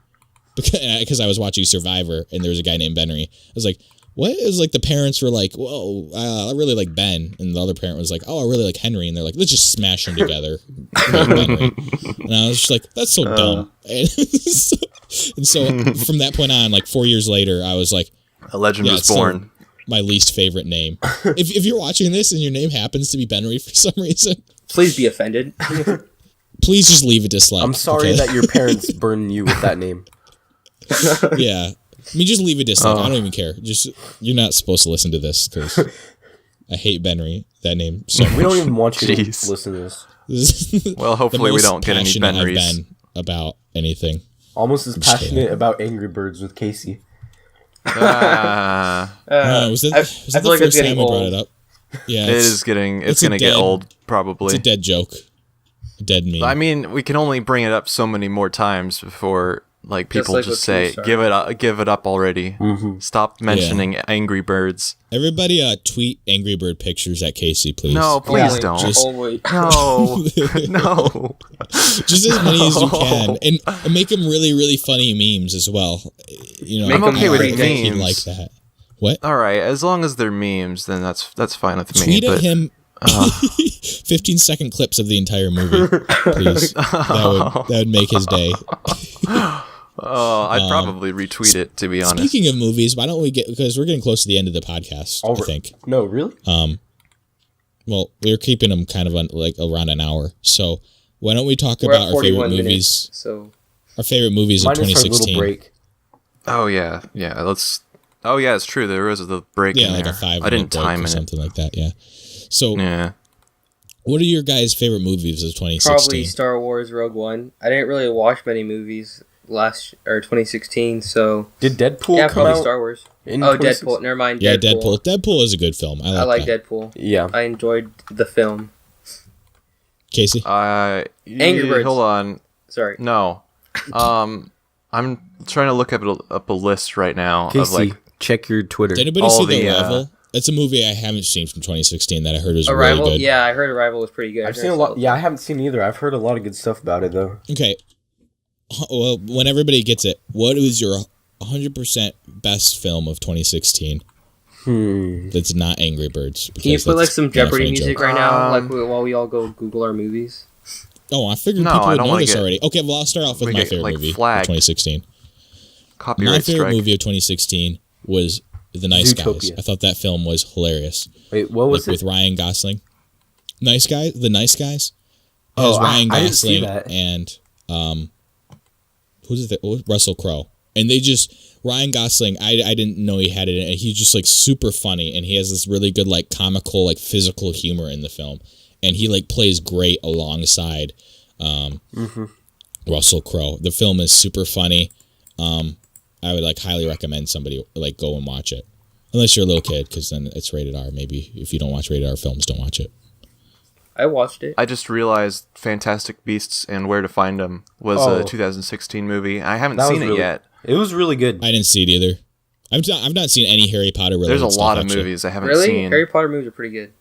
[SPEAKER 3] Because I was watching Survivor, and there was a guy named Benry. I was like, what? It was like the parents were like, whoa, I really like Ben. And the other parent was like, oh, I really like Henry. And they're like, let's just smash them together. Make Benry. And I was just like, that's so dumb. And so from that point on, like 4 years later, I was like,
[SPEAKER 2] A legend
[SPEAKER 3] yeah,
[SPEAKER 2] was
[SPEAKER 3] it's still
[SPEAKER 2] born.
[SPEAKER 3] my least favorite name. If you're watching this and your name happens to be Benry for some reason,
[SPEAKER 4] Please be offended.
[SPEAKER 3] please just leave a dislike.
[SPEAKER 5] I'm sorry
[SPEAKER 3] okay?
[SPEAKER 5] that your parents burned you with that name.
[SPEAKER 3] Yeah. I mean, just leave a dislike. I don't even care. Just, you're not supposed to listen to this because I hate Benry, that name so much.
[SPEAKER 5] We don't even want you
[SPEAKER 2] Jeez.
[SPEAKER 5] to listen to this.
[SPEAKER 3] This is
[SPEAKER 2] Well,
[SPEAKER 3] the
[SPEAKER 2] hopefully we
[SPEAKER 3] most
[SPEAKER 2] don't get any
[SPEAKER 3] passionate I've
[SPEAKER 2] Benrys.
[SPEAKER 3] been about anything.
[SPEAKER 5] Almost as
[SPEAKER 3] just kidding.
[SPEAKER 5] passionate about Angry Birds with Casey.
[SPEAKER 3] Was that,
[SPEAKER 4] I
[SPEAKER 3] was
[SPEAKER 4] feel
[SPEAKER 3] that the
[SPEAKER 4] like it's
[SPEAKER 3] first time
[SPEAKER 4] getting
[SPEAKER 3] I brought
[SPEAKER 4] old.
[SPEAKER 3] it up? Yeah,
[SPEAKER 2] It is getting. It's
[SPEAKER 3] a
[SPEAKER 2] going to get
[SPEAKER 3] dead-
[SPEAKER 2] old,
[SPEAKER 3] It's
[SPEAKER 2] probably.
[SPEAKER 3] a dead joke. A dead meme.
[SPEAKER 2] I mean, we can only bring it up so many more times before, like,
[SPEAKER 4] Just
[SPEAKER 2] people
[SPEAKER 4] like
[SPEAKER 2] just
[SPEAKER 4] with
[SPEAKER 2] say,
[SPEAKER 4] Keemstar.
[SPEAKER 2] give it up already. Stop mentioning Angry Birds.
[SPEAKER 3] Everybody tweet Angry Bird pictures at Casey, please.
[SPEAKER 2] No, please
[SPEAKER 5] Yeah.
[SPEAKER 2] don't.
[SPEAKER 3] Just-
[SPEAKER 4] Oh wait.
[SPEAKER 2] No, no.
[SPEAKER 3] Just as many as you can. And make them really, really funny memes as well. You know,
[SPEAKER 4] Make 'em
[SPEAKER 3] I
[SPEAKER 4] okay with
[SPEAKER 3] think he'd
[SPEAKER 2] memes.
[SPEAKER 3] like that. What?
[SPEAKER 2] All right, as long as they're memes, then that's fine with me.
[SPEAKER 3] Tweet at
[SPEAKER 2] But
[SPEAKER 3] him 15-second clips of the entire movie, please. That would make his day.
[SPEAKER 2] I'd probably retweet it, to be honest.
[SPEAKER 3] Speaking of movies, why don't we get, because we're getting close to the end of the podcast, I think.
[SPEAKER 5] No, really?
[SPEAKER 3] Well, we're keeping them kind of like around an hour. So why don't we talk
[SPEAKER 4] We're
[SPEAKER 3] about
[SPEAKER 4] at
[SPEAKER 3] our favorite
[SPEAKER 4] 41
[SPEAKER 3] movies?
[SPEAKER 4] minutes. So
[SPEAKER 3] Our favorite movies of
[SPEAKER 5] Minus our
[SPEAKER 3] 2016.
[SPEAKER 5] little break.
[SPEAKER 2] Oh yeah. Let's. Oh yeah, it's true. There was the break.
[SPEAKER 3] Yeah,
[SPEAKER 2] in
[SPEAKER 3] like
[SPEAKER 2] there.
[SPEAKER 3] a 5
[SPEAKER 2] I didn't
[SPEAKER 3] break
[SPEAKER 2] time
[SPEAKER 3] or
[SPEAKER 2] it.
[SPEAKER 3] something like that. Yeah. So,
[SPEAKER 2] Yeah.
[SPEAKER 3] what are your guys' favorite movies of 2016?
[SPEAKER 4] probably Star Wars Rogue One. I didn't really watch many movies 2016, so
[SPEAKER 5] Did Deadpool
[SPEAKER 4] yeah,
[SPEAKER 5] come
[SPEAKER 4] probably
[SPEAKER 5] out?
[SPEAKER 4] Star Wars.
[SPEAKER 5] in
[SPEAKER 4] Oh,
[SPEAKER 5] 26?
[SPEAKER 4] Deadpool. Never mind.
[SPEAKER 3] Yeah,
[SPEAKER 4] Deadpool.
[SPEAKER 3] Deadpool is a good film.
[SPEAKER 4] I like
[SPEAKER 3] that.
[SPEAKER 4] Deadpool.
[SPEAKER 5] Yeah.
[SPEAKER 4] I enjoyed the film.
[SPEAKER 3] Casey?
[SPEAKER 4] Angry Birds.
[SPEAKER 2] Hold on.
[SPEAKER 4] Sorry.
[SPEAKER 2] No. I'm trying to look up a list right now of
[SPEAKER 5] Casey,
[SPEAKER 2] like.
[SPEAKER 5] check your Twitter.
[SPEAKER 3] Did anybody
[SPEAKER 2] all
[SPEAKER 3] see The
[SPEAKER 2] the,
[SPEAKER 3] Arrival? It's a movie I haven't seen from 2016 that I heard was really
[SPEAKER 4] Arrival.
[SPEAKER 3] good.
[SPEAKER 4] Yeah, I heard Arrival was pretty good.
[SPEAKER 5] I've seen a lot. Yeah, I haven't seen either. I've heard a lot of good stuff about it though.
[SPEAKER 3] Okay. well, when everybody gets it, what was your 100% best film of 2016? That's not Angry Birds.
[SPEAKER 4] Can you put like some Jeopardy music
[SPEAKER 3] joke.
[SPEAKER 4] right now, like while we all go Google our movies?
[SPEAKER 3] Oh, I figured
[SPEAKER 2] No,
[SPEAKER 3] people
[SPEAKER 2] I
[SPEAKER 3] would
[SPEAKER 2] don't
[SPEAKER 3] know
[SPEAKER 2] wanna
[SPEAKER 3] this
[SPEAKER 2] get-
[SPEAKER 3] already. Okay, well, I'll start off with
[SPEAKER 2] we
[SPEAKER 3] my
[SPEAKER 2] get,
[SPEAKER 3] favorite
[SPEAKER 2] like,
[SPEAKER 3] movie of
[SPEAKER 2] flagged.
[SPEAKER 3] 2016.
[SPEAKER 2] Copyright
[SPEAKER 3] My favorite
[SPEAKER 2] strike.
[SPEAKER 3] movie of 2016 was The Nice Guys.
[SPEAKER 5] Zootopia.
[SPEAKER 3] I thought that film was hilarious.
[SPEAKER 5] Wait, what was
[SPEAKER 3] With
[SPEAKER 5] it?
[SPEAKER 3] Ryan Gosling. The Nice Guys. It
[SPEAKER 5] Oh,
[SPEAKER 3] has Ryan
[SPEAKER 5] I didn't see
[SPEAKER 3] Gosling
[SPEAKER 5] that.
[SPEAKER 3] and who's it? Russell Crowe. And they just Ryan Gosling. I didn't know he had it. And he's just like super funny, and he has this really good like comical like physical humor in the film, and he like plays great alongside Russell Crowe. The film is super funny. I would like highly recommend somebody like go and watch it, unless you're a little kid, because then it's rated R. Maybe if you don't watch rated R films, don't watch it.
[SPEAKER 4] I watched it.
[SPEAKER 2] I just realized Fantastic Beasts and Where to Find Them was
[SPEAKER 5] Oh.
[SPEAKER 2] a 2016 movie. I haven't
[SPEAKER 5] That was
[SPEAKER 2] seen it
[SPEAKER 5] really-
[SPEAKER 2] yet.
[SPEAKER 5] It was really good.
[SPEAKER 3] I didn't see it either. I've not seen any Harry Potter related
[SPEAKER 2] There's a
[SPEAKER 3] stuff,
[SPEAKER 2] lot of
[SPEAKER 3] actually.
[SPEAKER 2] movies I haven't
[SPEAKER 4] Really?
[SPEAKER 2] seen.
[SPEAKER 4] Harry Potter movies are pretty good.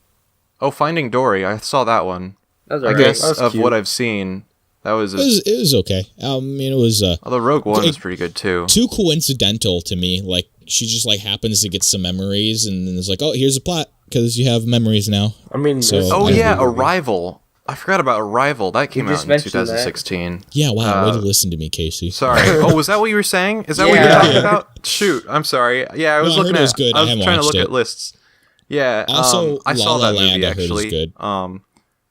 [SPEAKER 2] Oh, Finding Dory. I saw that one.
[SPEAKER 4] That was
[SPEAKER 2] I
[SPEAKER 4] alright.
[SPEAKER 2] guess
[SPEAKER 5] That was
[SPEAKER 2] of
[SPEAKER 5] cute.
[SPEAKER 2] what I've seen, that was.
[SPEAKER 3] It was okay. I mean, it was
[SPEAKER 2] Although Rogue One was pretty good too.
[SPEAKER 3] too coincidental to me. Like she just like happens to get some memories, and then it's like, oh, here's a plot because you have memories now.
[SPEAKER 5] I mean,
[SPEAKER 3] So-
[SPEAKER 2] Oh
[SPEAKER 3] I
[SPEAKER 2] yeah,
[SPEAKER 5] agree.
[SPEAKER 2] Arrival. I forgot about Arrival. That came
[SPEAKER 4] just
[SPEAKER 2] out in
[SPEAKER 4] mentioned that.
[SPEAKER 2] 2016.
[SPEAKER 3] Yeah, wow. Way to listen to me, Casey.
[SPEAKER 2] Sorry. Oh, was that what you were saying? Is that what you're
[SPEAKER 4] Yeah.
[SPEAKER 2] talking about? Shoot, I'm sorry. Yeah, I was
[SPEAKER 3] No, I heard
[SPEAKER 2] looking
[SPEAKER 3] it was
[SPEAKER 2] at.
[SPEAKER 3] good.
[SPEAKER 2] I
[SPEAKER 3] I
[SPEAKER 2] was
[SPEAKER 3] haven't
[SPEAKER 2] trying to
[SPEAKER 3] watched
[SPEAKER 2] look
[SPEAKER 3] it.
[SPEAKER 2] at lists. Yeah.
[SPEAKER 3] Also,
[SPEAKER 2] I
[SPEAKER 3] La
[SPEAKER 2] saw
[SPEAKER 3] La
[SPEAKER 2] that
[SPEAKER 3] Land,
[SPEAKER 2] movie
[SPEAKER 3] I heard is
[SPEAKER 2] actually.
[SPEAKER 3] good.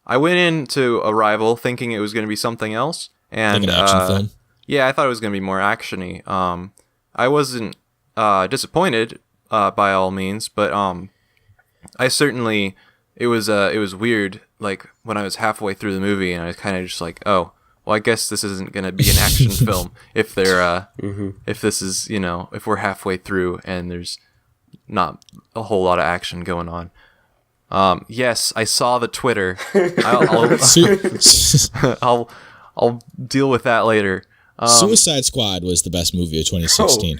[SPEAKER 2] I went into Arrival thinking it was going to be something else, and
[SPEAKER 3] Like an action film.
[SPEAKER 2] yeah, I thought it was going to be more actiony. I wasn't disappointed by all means, but I certainly it was weird. Like when I was halfway through the movie, and I was kind of just like, oh, well, I guess this isn't going to be an action film if they're if this is if we're halfway through and there's not a whole lot of action going on. Yes, I saw the Twitter. I'll deal with that later.
[SPEAKER 3] Suicide Squad was the best movie of 2016.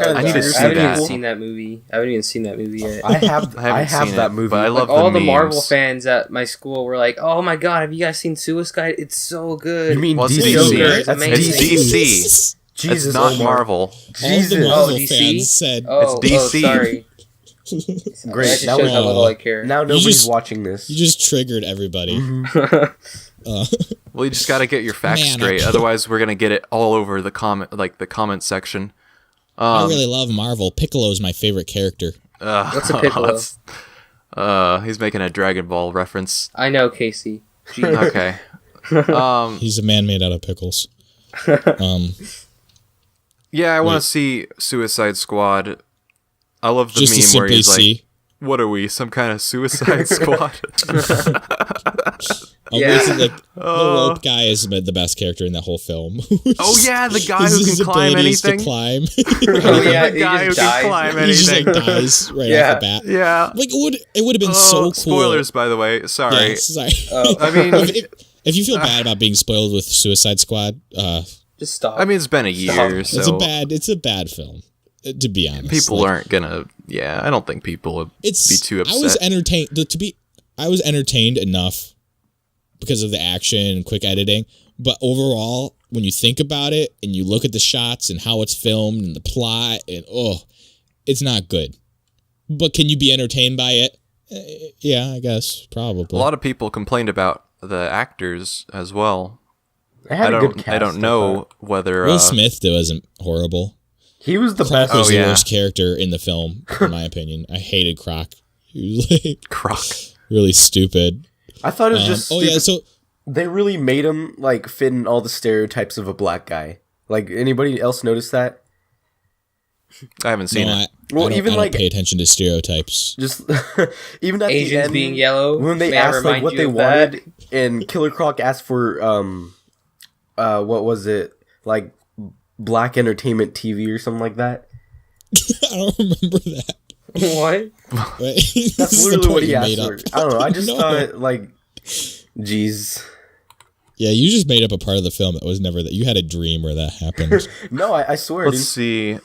[SPEAKER 2] I need to see
[SPEAKER 4] I haven't
[SPEAKER 2] that.
[SPEAKER 4] even seen that movie. I haven't even seen that movie yet.
[SPEAKER 5] I have
[SPEAKER 2] seen
[SPEAKER 5] that
[SPEAKER 2] it,
[SPEAKER 5] movie.
[SPEAKER 2] but I love
[SPEAKER 4] All the
[SPEAKER 2] memes.
[SPEAKER 4] Marvel fans at my school were like, "Oh my god, have you guys seen Suicide? It's so good."
[SPEAKER 5] You mean
[SPEAKER 2] Well, it's
[SPEAKER 5] DC?
[SPEAKER 4] DC.
[SPEAKER 5] That's
[SPEAKER 4] It's amazing.
[SPEAKER 2] DC.
[SPEAKER 5] Jesus,
[SPEAKER 2] It's not
[SPEAKER 5] Omar.
[SPEAKER 2] Marvel.
[SPEAKER 3] All
[SPEAKER 5] Jesus.
[SPEAKER 3] the Marvel
[SPEAKER 4] DC?
[SPEAKER 3] fans said,
[SPEAKER 4] Oh,
[SPEAKER 2] DC.
[SPEAKER 4] sorry.
[SPEAKER 5] Great.
[SPEAKER 4] That just
[SPEAKER 5] Now
[SPEAKER 4] shows
[SPEAKER 5] we-
[SPEAKER 4] how little I care.
[SPEAKER 5] Now nobody's
[SPEAKER 3] just-
[SPEAKER 5] watching this.
[SPEAKER 3] you just triggered everybody.
[SPEAKER 2] Well, you just got to get your facts
[SPEAKER 3] Man,
[SPEAKER 2] straight. Otherwise, we're gonna get it all over the comment section.
[SPEAKER 3] I really love Marvel. Piccolo's my favorite character.
[SPEAKER 4] What's a Piccolo?
[SPEAKER 2] He's making a Dragon Ball reference.
[SPEAKER 4] I know, Casey. Jeez.
[SPEAKER 2] Okay.
[SPEAKER 3] He's a man made out of pickles.
[SPEAKER 2] Yeah, I want to see Suicide Squad. I love the
[SPEAKER 3] Just to
[SPEAKER 2] meme where
[SPEAKER 3] simply
[SPEAKER 2] he's like,
[SPEAKER 3] see.
[SPEAKER 2] "What are we? Some kind of Suicide Squad?"
[SPEAKER 3] Basically, like, the rope guy is the best character in that whole film.
[SPEAKER 2] Oh yeah, the guy who
[SPEAKER 3] His
[SPEAKER 2] can climb
[SPEAKER 3] abilities to
[SPEAKER 2] anything.
[SPEAKER 3] climb.
[SPEAKER 4] Oh yeah,
[SPEAKER 2] The guy
[SPEAKER 4] he
[SPEAKER 2] who
[SPEAKER 4] just
[SPEAKER 2] can
[SPEAKER 4] died.
[SPEAKER 2] climb
[SPEAKER 3] He just
[SPEAKER 2] anything.
[SPEAKER 3] like dies right
[SPEAKER 4] Yeah.
[SPEAKER 3] off the bat.
[SPEAKER 2] Yeah.
[SPEAKER 3] Like it would have been so cool.
[SPEAKER 2] Spoilers, by the way. Sorry.
[SPEAKER 3] Yeah, sorry.
[SPEAKER 2] I mean,
[SPEAKER 3] if you feel bad about being spoiled with Suicide Squad,
[SPEAKER 4] Just stop.
[SPEAKER 2] I mean, it's been a year,
[SPEAKER 4] Stop.
[SPEAKER 2] so
[SPEAKER 3] it's a bad film. To be honest,
[SPEAKER 2] people
[SPEAKER 3] Like,
[SPEAKER 2] aren't gonna. Yeah, I don't think people would be too upset.
[SPEAKER 3] I was entertained. I was entertained enough because of the action and quick editing. But overall, when you think about it and you look at the shots and how it's filmed and the plot, and it's not good. But can you be entertained by it? Yeah, I guess probably.
[SPEAKER 2] A lot of people complained about the actors as well.
[SPEAKER 5] I had a good cast.
[SPEAKER 2] I don't know whether
[SPEAKER 3] Will Smith though isn't horrible.
[SPEAKER 5] He was the
[SPEAKER 3] Croc
[SPEAKER 5] best.
[SPEAKER 3] was the
[SPEAKER 2] yeah.
[SPEAKER 3] worst character in the film, in my opinion. I hated Croc. He was like
[SPEAKER 2] Croc.
[SPEAKER 3] really stupid.
[SPEAKER 5] I thought it was just stupid.
[SPEAKER 3] yeah, so
[SPEAKER 5] They really made him like fit in all the stereotypes of a black guy. Like, anybody else notice that?
[SPEAKER 2] I haven't seen
[SPEAKER 3] no,
[SPEAKER 2] it.
[SPEAKER 5] Well,
[SPEAKER 3] I don't,
[SPEAKER 5] even
[SPEAKER 3] I don't
[SPEAKER 5] like
[SPEAKER 3] pay attention to stereotypes.
[SPEAKER 5] just even at the
[SPEAKER 4] Asians
[SPEAKER 5] end,
[SPEAKER 4] being yellow.
[SPEAKER 5] when they
[SPEAKER 4] may I
[SPEAKER 5] asked like
[SPEAKER 4] remind
[SPEAKER 5] what
[SPEAKER 4] you
[SPEAKER 5] they
[SPEAKER 4] of that?
[SPEAKER 5] wanted, and Killer Croc asked for what was it, like Black Entertainment TV or something like that.
[SPEAKER 3] I don't remember that.
[SPEAKER 4] What?
[SPEAKER 5] That's literally what he asked for. I don't know. I just thought like, jeez.
[SPEAKER 3] Yeah, you just made up a part of the film that was never that. You had a dream where that happened.
[SPEAKER 5] No, I swear.
[SPEAKER 2] Let's see.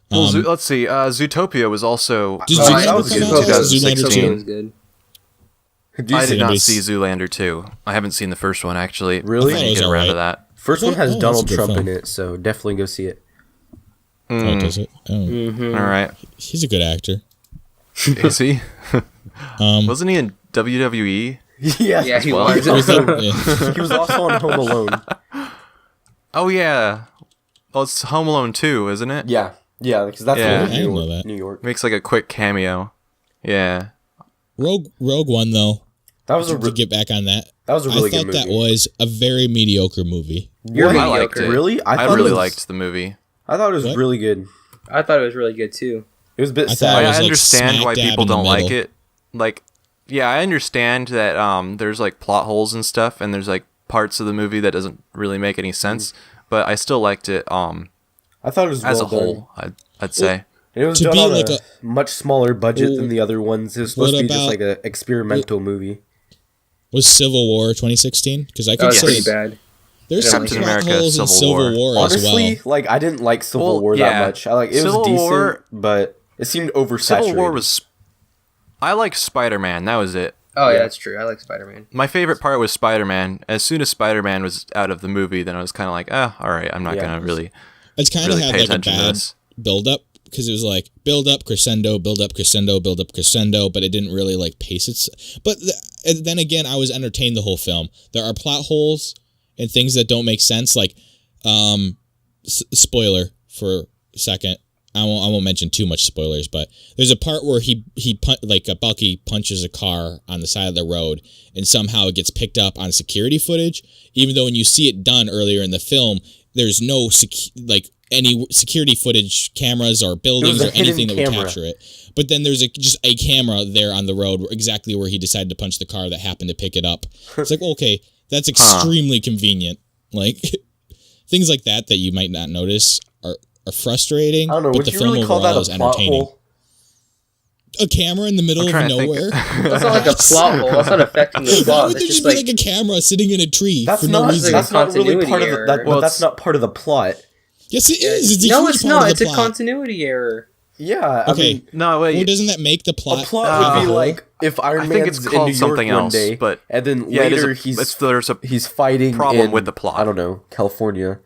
[SPEAKER 2] Well, let's see. Zootopia was also.
[SPEAKER 3] Did
[SPEAKER 5] Oh,
[SPEAKER 3] Zoolander
[SPEAKER 5] that was
[SPEAKER 3] come
[SPEAKER 5] good.
[SPEAKER 3] out?
[SPEAKER 2] Zoolander
[SPEAKER 3] Zoolander
[SPEAKER 2] 2.
[SPEAKER 4] It
[SPEAKER 3] 2.
[SPEAKER 4] was good.
[SPEAKER 5] Did you
[SPEAKER 2] I
[SPEAKER 5] see
[SPEAKER 2] did not
[SPEAKER 3] anybody
[SPEAKER 2] see
[SPEAKER 3] s-
[SPEAKER 2] Zoolander 2. I haven't seen the first one actually.
[SPEAKER 5] Really?
[SPEAKER 2] I
[SPEAKER 3] I thought it
[SPEAKER 2] didn't
[SPEAKER 3] was
[SPEAKER 2] get around to
[SPEAKER 3] alright.
[SPEAKER 2] that.
[SPEAKER 5] First one has
[SPEAKER 3] that's a
[SPEAKER 5] Donald
[SPEAKER 3] good
[SPEAKER 5] Trump
[SPEAKER 3] film.
[SPEAKER 5] in it, so definitely go see it.
[SPEAKER 3] Oh, does it? Oh,
[SPEAKER 4] Mm-hmm.
[SPEAKER 2] All right.
[SPEAKER 3] he's a good actor.
[SPEAKER 2] Is he?
[SPEAKER 3] Um,
[SPEAKER 2] Wasn't he in WWE?
[SPEAKER 4] Yeah, he
[SPEAKER 2] well.
[SPEAKER 4] was.
[SPEAKER 3] was that- yeah.
[SPEAKER 5] He was also on Home Alone.
[SPEAKER 2] Oh yeah. Well, it's Home Alone 2, isn't it?
[SPEAKER 5] Yeah, because that's
[SPEAKER 2] Yeah.
[SPEAKER 5] the one
[SPEAKER 3] I
[SPEAKER 5] in
[SPEAKER 3] didn't
[SPEAKER 5] New
[SPEAKER 3] know
[SPEAKER 5] York.
[SPEAKER 3] that.
[SPEAKER 5] New York.
[SPEAKER 2] Makes like a quick cameo. Yeah.
[SPEAKER 3] Rogue One though.
[SPEAKER 5] That was a
[SPEAKER 3] To get back on that,
[SPEAKER 5] that was a really
[SPEAKER 3] I
[SPEAKER 5] good
[SPEAKER 3] thought
[SPEAKER 5] movie.
[SPEAKER 3] that was a very mediocre movie.
[SPEAKER 4] You're
[SPEAKER 5] What?
[SPEAKER 2] I liked
[SPEAKER 4] mediocre.
[SPEAKER 2] it.
[SPEAKER 5] Really?
[SPEAKER 2] I
[SPEAKER 5] thought
[SPEAKER 2] really
[SPEAKER 5] it was-
[SPEAKER 2] liked the movie.
[SPEAKER 5] I thought it was
[SPEAKER 3] What?
[SPEAKER 5] really good.
[SPEAKER 4] I thought it was really good too.
[SPEAKER 5] It was a bit
[SPEAKER 3] I thought
[SPEAKER 5] sad.
[SPEAKER 3] it
[SPEAKER 2] I
[SPEAKER 3] was, like,
[SPEAKER 2] understand
[SPEAKER 3] smack
[SPEAKER 2] why
[SPEAKER 3] dab
[SPEAKER 2] people
[SPEAKER 3] in the
[SPEAKER 2] don't like
[SPEAKER 3] middle.
[SPEAKER 2] it. Like, yeah, I understand that there's like plot holes and stuff, and there's like parts of the movie that doesn't really make any sense. But I still liked it
[SPEAKER 5] I thought it was
[SPEAKER 2] as
[SPEAKER 5] well
[SPEAKER 2] a whole.
[SPEAKER 5] done.
[SPEAKER 2] I'd say.
[SPEAKER 5] And it was
[SPEAKER 3] To
[SPEAKER 5] done
[SPEAKER 3] be
[SPEAKER 5] on
[SPEAKER 3] like
[SPEAKER 5] a much smaller budget than the other ones. It was supposed
[SPEAKER 3] what
[SPEAKER 5] to be just
[SPEAKER 3] about-
[SPEAKER 5] like an experimental movie.
[SPEAKER 3] Was Civil War 2016? Because I
[SPEAKER 4] That
[SPEAKER 3] could
[SPEAKER 4] was
[SPEAKER 3] say
[SPEAKER 4] pretty bad.
[SPEAKER 3] there's
[SPEAKER 4] Yeah,
[SPEAKER 3] some
[SPEAKER 2] Captain
[SPEAKER 3] plot
[SPEAKER 2] America,
[SPEAKER 3] holes in
[SPEAKER 2] Civil
[SPEAKER 3] Civil
[SPEAKER 2] War.
[SPEAKER 3] War as
[SPEAKER 5] Honestly,
[SPEAKER 3] well.
[SPEAKER 5] like I didn't like Civil
[SPEAKER 2] Well,
[SPEAKER 5] War
[SPEAKER 2] yeah.
[SPEAKER 5] that much. I like it
[SPEAKER 2] Civil
[SPEAKER 5] was decent,
[SPEAKER 2] War-
[SPEAKER 5] but it seemed oversaturated.
[SPEAKER 2] Civil War was. I liked Spider-Man. That was it.
[SPEAKER 4] Oh yeah,
[SPEAKER 5] Yeah.
[SPEAKER 4] that's true. I like Spider-Man.
[SPEAKER 2] My favorite part was Spider-Man. As soon as Spider-Man was out of the movie, then I was kind of like, all right, I'm not
[SPEAKER 5] Yeah.
[SPEAKER 2] gonna really
[SPEAKER 3] It's kind
[SPEAKER 2] really
[SPEAKER 3] of had
[SPEAKER 2] pay
[SPEAKER 3] like a
[SPEAKER 2] attention to
[SPEAKER 3] bad
[SPEAKER 2] this.
[SPEAKER 3] build up because it was like build up crescendo, build up crescendo, build up crescendo, but it didn't really like pace it. But and then again, I was entertained the whole film. There are plot holes and things that don't make sense. Like, spoiler for a second. I won't mention too much spoilers, but there's a part where Bucky punches a car on the side of the road, and somehow it gets picked up on security footage. Even though when you see it done earlier in the film, there's no any security footage, cameras or buildings
[SPEAKER 5] a
[SPEAKER 3] or anything
[SPEAKER 5] hidden
[SPEAKER 3] that would
[SPEAKER 5] camera.
[SPEAKER 3] capture it. But then there's just a camera there on the road, exactly where he decided to punch the car that happened to pick it up. It's like, okay, that's extremely convenient. Like things like that you might not notice are frustrating.
[SPEAKER 5] I don't know.
[SPEAKER 3] But
[SPEAKER 5] Would
[SPEAKER 3] the
[SPEAKER 5] you
[SPEAKER 3] film
[SPEAKER 5] really call
[SPEAKER 3] overall
[SPEAKER 5] that
[SPEAKER 3] is
[SPEAKER 5] a plot
[SPEAKER 3] entertaining.
[SPEAKER 5] hole?
[SPEAKER 3] A camera in the middle
[SPEAKER 2] I'm
[SPEAKER 3] of
[SPEAKER 2] trying to think.
[SPEAKER 3] nowhere.
[SPEAKER 4] That's not like a plot hole. That's not affecting the
[SPEAKER 3] Why
[SPEAKER 4] plot.
[SPEAKER 3] would
[SPEAKER 4] That's
[SPEAKER 3] there
[SPEAKER 4] just
[SPEAKER 3] just be
[SPEAKER 4] like
[SPEAKER 3] like a camera sitting in a tree
[SPEAKER 5] That's
[SPEAKER 3] for
[SPEAKER 5] not.
[SPEAKER 3] no reason?
[SPEAKER 5] That's not really
[SPEAKER 4] Continuity
[SPEAKER 5] part of the.
[SPEAKER 4] error.
[SPEAKER 5] That,
[SPEAKER 2] Well,
[SPEAKER 5] but that's
[SPEAKER 2] it's-
[SPEAKER 5] not part of the plot.
[SPEAKER 3] Yes, it is. It's a
[SPEAKER 4] no,
[SPEAKER 3] huge
[SPEAKER 4] it's
[SPEAKER 3] part
[SPEAKER 4] not.
[SPEAKER 3] of
[SPEAKER 4] It's
[SPEAKER 3] the
[SPEAKER 4] a
[SPEAKER 3] plot.
[SPEAKER 4] continuity error.
[SPEAKER 5] Yeah.
[SPEAKER 3] Okay.
[SPEAKER 5] I mean,
[SPEAKER 2] No,
[SPEAKER 3] Well,
[SPEAKER 2] wait.
[SPEAKER 3] doesn't that make the
[SPEAKER 5] a
[SPEAKER 3] plot?
[SPEAKER 5] plot would be
[SPEAKER 3] whole?
[SPEAKER 5] like if Iron
[SPEAKER 2] I think it's
[SPEAKER 5] Man's in
[SPEAKER 2] called
[SPEAKER 5] New York
[SPEAKER 2] something
[SPEAKER 5] one
[SPEAKER 2] else,
[SPEAKER 5] day,
[SPEAKER 2] but
[SPEAKER 5] and then
[SPEAKER 2] yeah, it is
[SPEAKER 5] later
[SPEAKER 2] there's a
[SPEAKER 5] he's fighting
[SPEAKER 2] problem
[SPEAKER 5] in,
[SPEAKER 2] with the plot.
[SPEAKER 5] I don't know, California.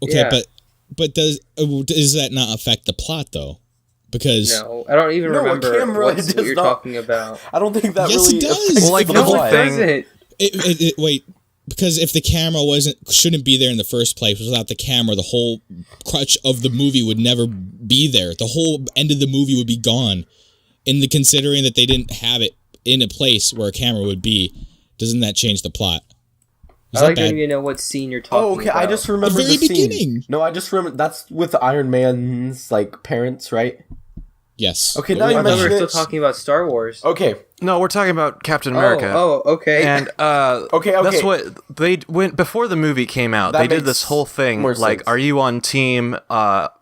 [SPEAKER 3] Okay,
[SPEAKER 4] Yeah.
[SPEAKER 3] but does that not affect the plot though? Because
[SPEAKER 4] No, I don't even
[SPEAKER 5] No, a
[SPEAKER 4] remember
[SPEAKER 5] camera
[SPEAKER 4] what
[SPEAKER 5] does
[SPEAKER 4] you're
[SPEAKER 5] not-
[SPEAKER 4] talking about.
[SPEAKER 5] I don't think that
[SPEAKER 3] Yes,
[SPEAKER 5] really
[SPEAKER 3] it does.
[SPEAKER 5] affects
[SPEAKER 2] Well, like,
[SPEAKER 5] the
[SPEAKER 2] the
[SPEAKER 4] No,
[SPEAKER 2] whole
[SPEAKER 5] plot.
[SPEAKER 4] it
[SPEAKER 2] thing-
[SPEAKER 4] doesn't.
[SPEAKER 3] wait, because if the camera shouldn't be there in the first place, without the camera, the whole crutch of the movie would never be there. The whole end of the movie would be gone. Considering that they didn't have it in a place where a camera would be, doesn't that change the plot? Is
[SPEAKER 4] I
[SPEAKER 3] that
[SPEAKER 4] like don't
[SPEAKER 3] bad?
[SPEAKER 4] even know what scene you're talking
[SPEAKER 5] Oh, okay.
[SPEAKER 4] about.
[SPEAKER 5] I just remember
[SPEAKER 3] The very
[SPEAKER 5] the scene.
[SPEAKER 3] beginning.
[SPEAKER 5] No, I just remember that's with Iron Man's like parents, right?
[SPEAKER 3] Yes.
[SPEAKER 5] Okay,
[SPEAKER 3] But
[SPEAKER 5] now
[SPEAKER 3] we're
[SPEAKER 5] you
[SPEAKER 4] I
[SPEAKER 3] not-
[SPEAKER 4] thought we were
[SPEAKER 5] mention
[SPEAKER 4] still
[SPEAKER 5] it.
[SPEAKER 4] talking about Star Wars.
[SPEAKER 5] Okay,
[SPEAKER 2] No, we're talking about Captain America.
[SPEAKER 4] Oh, okay.
[SPEAKER 2] And
[SPEAKER 5] Okay.
[SPEAKER 2] that's what they went before the movie came out.
[SPEAKER 5] That
[SPEAKER 2] They did
[SPEAKER 5] makes
[SPEAKER 2] this whole thing
[SPEAKER 5] more
[SPEAKER 2] like,
[SPEAKER 5] sense.
[SPEAKER 2] are you on team